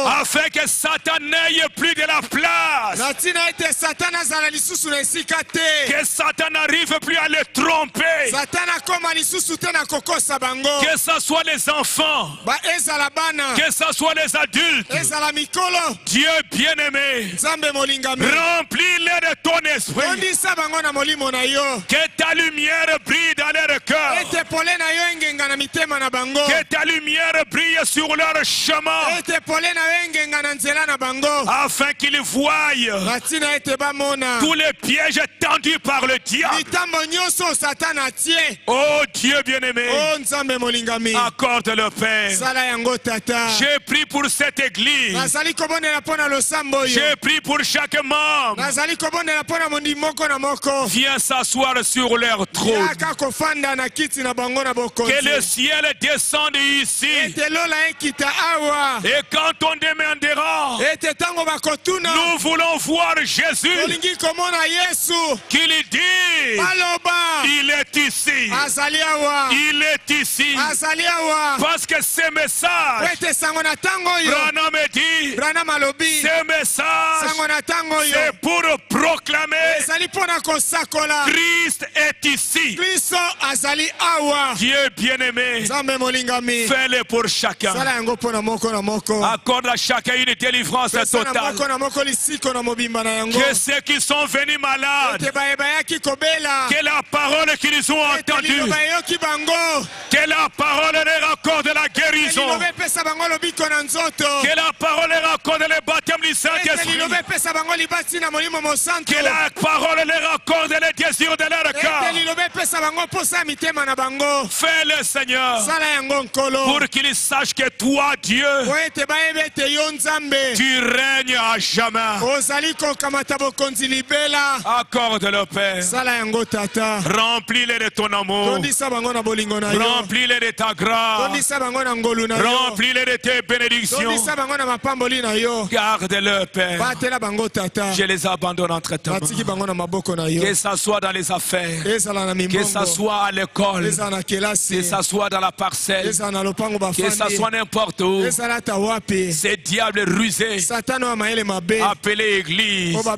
[SPEAKER 1] afin que Satan n'ait plus de la place.
[SPEAKER 2] na ntina ete satana azala lisusu na esika te
[SPEAKER 1] Que Satan n'arrive plus à les tromper.
[SPEAKER 2] satana akoma lisusu te na kokosa bango
[SPEAKER 1] Que ce soit les enfants,
[SPEAKER 2] ezala bana
[SPEAKER 1] que ce soit les adultes.
[SPEAKER 2] ezala mikolo
[SPEAKER 1] Dieu bien-aimé,
[SPEAKER 2] nzambe molingami
[SPEAKER 1] remplis-les de ton esprit.
[SPEAKER 2] ondisa bango na molimo na yo
[SPEAKER 1] Que ta lumière brille dans leur cœur.
[SPEAKER 2] ete pole na yo engenga na mitema na bango
[SPEAKER 1] Que ta lumière brille sur leur chemin.
[SPEAKER 2] ete pole na yo engenga na nzela na bango
[SPEAKER 1] Afin qu'ils voient
[SPEAKER 2] na ntina ete bamona
[SPEAKER 1] tous les pièges tendus par le diable.
[SPEAKER 2] mitambo nyonso satana atie
[SPEAKER 1] Oh Dieu bien-aimé,
[SPEAKER 2] o nzambe molingami
[SPEAKER 1] accorde le Père.
[SPEAKER 2] sala yango tata
[SPEAKER 1] J'ai prié pour cette église.
[SPEAKER 2] nazali kobondela mpo na losambo oyo
[SPEAKER 1] J'ai prié pour chaque membre.
[SPEAKER 2] nazali kobondela mpo na mondi moko na moko
[SPEAKER 1] Viens s'asseoir sur leur trône.
[SPEAKER 2] yaka kofanda na kiti na bango na
[SPEAKER 1] Que le
[SPEAKER 2] bokonzi
[SPEAKER 1] ciel descende ici.
[SPEAKER 2] ete lola ekita awa
[SPEAKER 1] Et quand on demandera,
[SPEAKER 2] ete ntango bakotuna
[SPEAKER 1] nous voulons voir Jésus.
[SPEAKER 2] olingi komona yesu
[SPEAKER 1] Qu'il dit,
[SPEAKER 2] baloba
[SPEAKER 1] il est ici.
[SPEAKER 2] azali awa
[SPEAKER 1] Il est ici.
[SPEAKER 2] azali awa
[SPEAKER 1] Parce que ce
[SPEAKER 2] po
[SPEAKER 1] message,
[SPEAKER 2] ete sango na ntango oyo
[SPEAKER 1] Branham me dit,
[SPEAKER 2] branham alobi
[SPEAKER 1] ce message,
[SPEAKER 2] sango na ntango oyo
[SPEAKER 1] c'est pour proclamer
[SPEAKER 2] ezali mpo na kosakola
[SPEAKER 1] Christ est ici.
[SPEAKER 2] kristo azali awa
[SPEAKER 1] Dieu bien-aimé,
[SPEAKER 2] nzambe molingami
[SPEAKER 1] fais-le pour chacun.
[SPEAKER 2] sala yango mpo na moko na moko
[SPEAKER 1] Accorde à chacun une délivrance
[SPEAKER 2] pesa na
[SPEAKER 1] totale.
[SPEAKER 2] moko na moko lisiko na mobimba na yango
[SPEAKER 1] Que ceux qui sont venus malades,
[SPEAKER 2] ete bayaki kobela
[SPEAKER 1] que la parole qu'ils ont
[SPEAKER 2] ete
[SPEAKER 1] entendue,
[SPEAKER 2] liloba eyoki bango
[SPEAKER 1] que la parole leur accorde la
[SPEAKER 2] ete
[SPEAKER 1] guérison,
[SPEAKER 2] liloba epesa bango lobiko na nzoto
[SPEAKER 1] que la parole leur accorde le baptême du
[SPEAKER 2] ete
[SPEAKER 1] Saint-Esprit,
[SPEAKER 2] liloba epesa bango libati na molimo mosanto
[SPEAKER 1] que la parole leur accorde le désir de leur cœur.
[SPEAKER 2] ete liloba epesa bango posa ya mitema na bango
[SPEAKER 1] Fais-le, Seigneur,
[SPEAKER 2] sala yango nkolo
[SPEAKER 1] pour qu'ils sachent que toi, Dieu,
[SPEAKER 2] po ete bayeba ete yo nzambe
[SPEAKER 1] tu règnes à jamais.
[SPEAKER 2] ozali kokamata bokonzi libela
[SPEAKER 1] Accorde le Père.
[SPEAKER 2] sala yango tata
[SPEAKER 1] Remplis-les de ton amour.
[SPEAKER 2] tondisa bango na bolingo na yo
[SPEAKER 1] Remplis-les de ta grâce.
[SPEAKER 2] tondisa bango na ngolu na yo
[SPEAKER 1] Remplis-les de tes bénédictions.
[SPEAKER 2] tondisa bango na mapamboli na yo
[SPEAKER 1] Garde-le, Père.
[SPEAKER 2] batela bango tata
[SPEAKER 1] Je les abandonne entre tes mains.
[SPEAKER 2] batiki bango na maboko na yo
[SPEAKER 1] Que ça soit dans les affaires,
[SPEAKER 2] ezala na
[SPEAKER 1] que ça
[SPEAKER 2] mimbongo
[SPEAKER 1] soit à l'école,
[SPEAKER 2] ezala na
[SPEAKER 1] que
[SPEAKER 2] kelasi
[SPEAKER 1] ça soit dans la parcelle,
[SPEAKER 2] ezala na lopango
[SPEAKER 1] que ça
[SPEAKER 2] bafandi
[SPEAKER 1] soit n'importe où.
[SPEAKER 2] ezala ata wapi
[SPEAKER 1] Ces diables rusés,
[SPEAKER 2] satana wa mayele mabe
[SPEAKER 1] appelés église,
[SPEAKER 2] oyo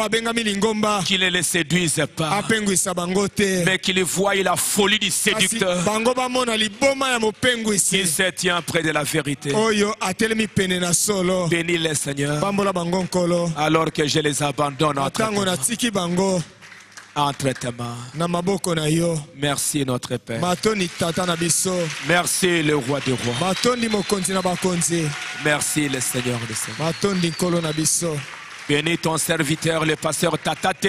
[SPEAKER 2] abengami lingomba
[SPEAKER 1] qui ne les séduisent pas,
[SPEAKER 2] apengwisa bango te
[SPEAKER 1] mais qu'ils voient la folie du
[SPEAKER 2] kasi
[SPEAKER 1] séducteur
[SPEAKER 2] bango bamona liboma ya
[SPEAKER 1] qui
[SPEAKER 2] mopengwisi
[SPEAKER 1] se tient près de la vérité.
[SPEAKER 2] oyo atelemi pene na solo
[SPEAKER 1] Bénis-les, Seigneur,
[SPEAKER 2] pambola bango nkolo
[SPEAKER 1] alors que je les abandonne entre
[SPEAKER 2] ntango natiki bango
[SPEAKER 1] tes mains.
[SPEAKER 2] na maboko na yo
[SPEAKER 1] Merci, notre Père.
[SPEAKER 2] matondi tata na biso
[SPEAKER 1] Merci, le roi des rois.
[SPEAKER 2] matondi mokonzi na bakonzi
[SPEAKER 1] Merci, le Seigneur des seigneurs.
[SPEAKER 2] matondi nkolo na biso
[SPEAKER 1] Bénis ton serviteur, le pasteur Tatate,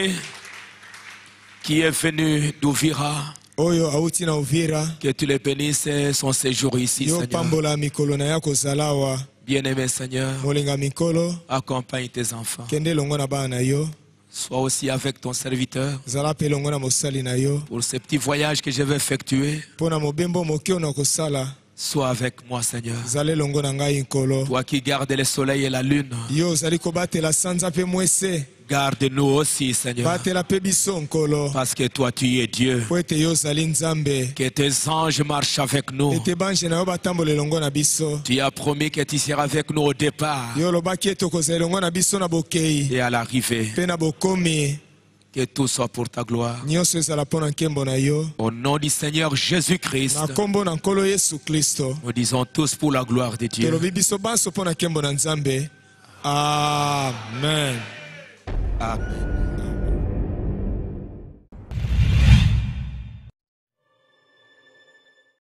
[SPEAKER 1] qui est venu d'Ouvira.
[SPEAKER 2] oyo auti na uvira
[SPEAKER 1] Que tu le bénisses son séjour ici,
[SPEAKER 2] yo
[SPEAKER 1] Seigneur.
[SPEAKER 2] pambola mikolo na ya kozala awa
[SPEAKER 1] Bien-aimé Seigneur,
[SPEAKER 2] molinga mikolo
[SPEAKER 1] accompagne tes enfants.
[SPEAKER 2] kende elongo na bana na yo
[SPEAKER 1] Sois aussi avec ton serviteur
[SPEAKER 2] zala mpe elongo na mosali na yo
[SPEAKER 1] pour ce petit voyage que je vais effectuer.
[SPEAKER 2] mpo na mobembo moke oyo na kosala
[SPEAKER 1] Sois avec moi, Seigneur.
[SPEAKER 2] zala elongo na ngai nkolo
[SPEAKER 1] Toi qui gardes le soleil et la lune,
[SPEAKER 2] yo ozali kobatela sanza mpe mwese
[SPEAKER 1] garde-nous aussi, Seigneur.
[SPEAKER 2] batela mpe biso nkolo
[SPEAKER 1] Parce que toi, tu es Dieu.
[SPEAKER 2] mpo ete yo ozali nzambe
[SPEAKER 1] Que tes anges marchent avec nous.
[SPEAKER 2] ete bange na yo batambola elongo na biso
[SPEAKER 1] Tu as promis que tu seras avec nous au départ
[SPEAKER 2] yo olobaki ete okozala elongo na biso na bokei
[SPEAKER 1] et à l'arrivée.
[SPEAKER 2] mpe na bokomi
[SPEAKER 1] Que tout soit pour ta gloire.
[SPEAKER 2] nyonso ezala mpo na nkembo na yo
[SPEAKER 1] Au nom du Seigneur Jésus-Christ,
[SPEAKER 2] na nkombo na nkolo yesu kristo
[SPEAKER 1] nous disons tous pour la gloire de Dieu.
[SPEAKER 2] tolobi biso banso mpo na nkembo na nzambe amen
[SPEAKER 1] Amen.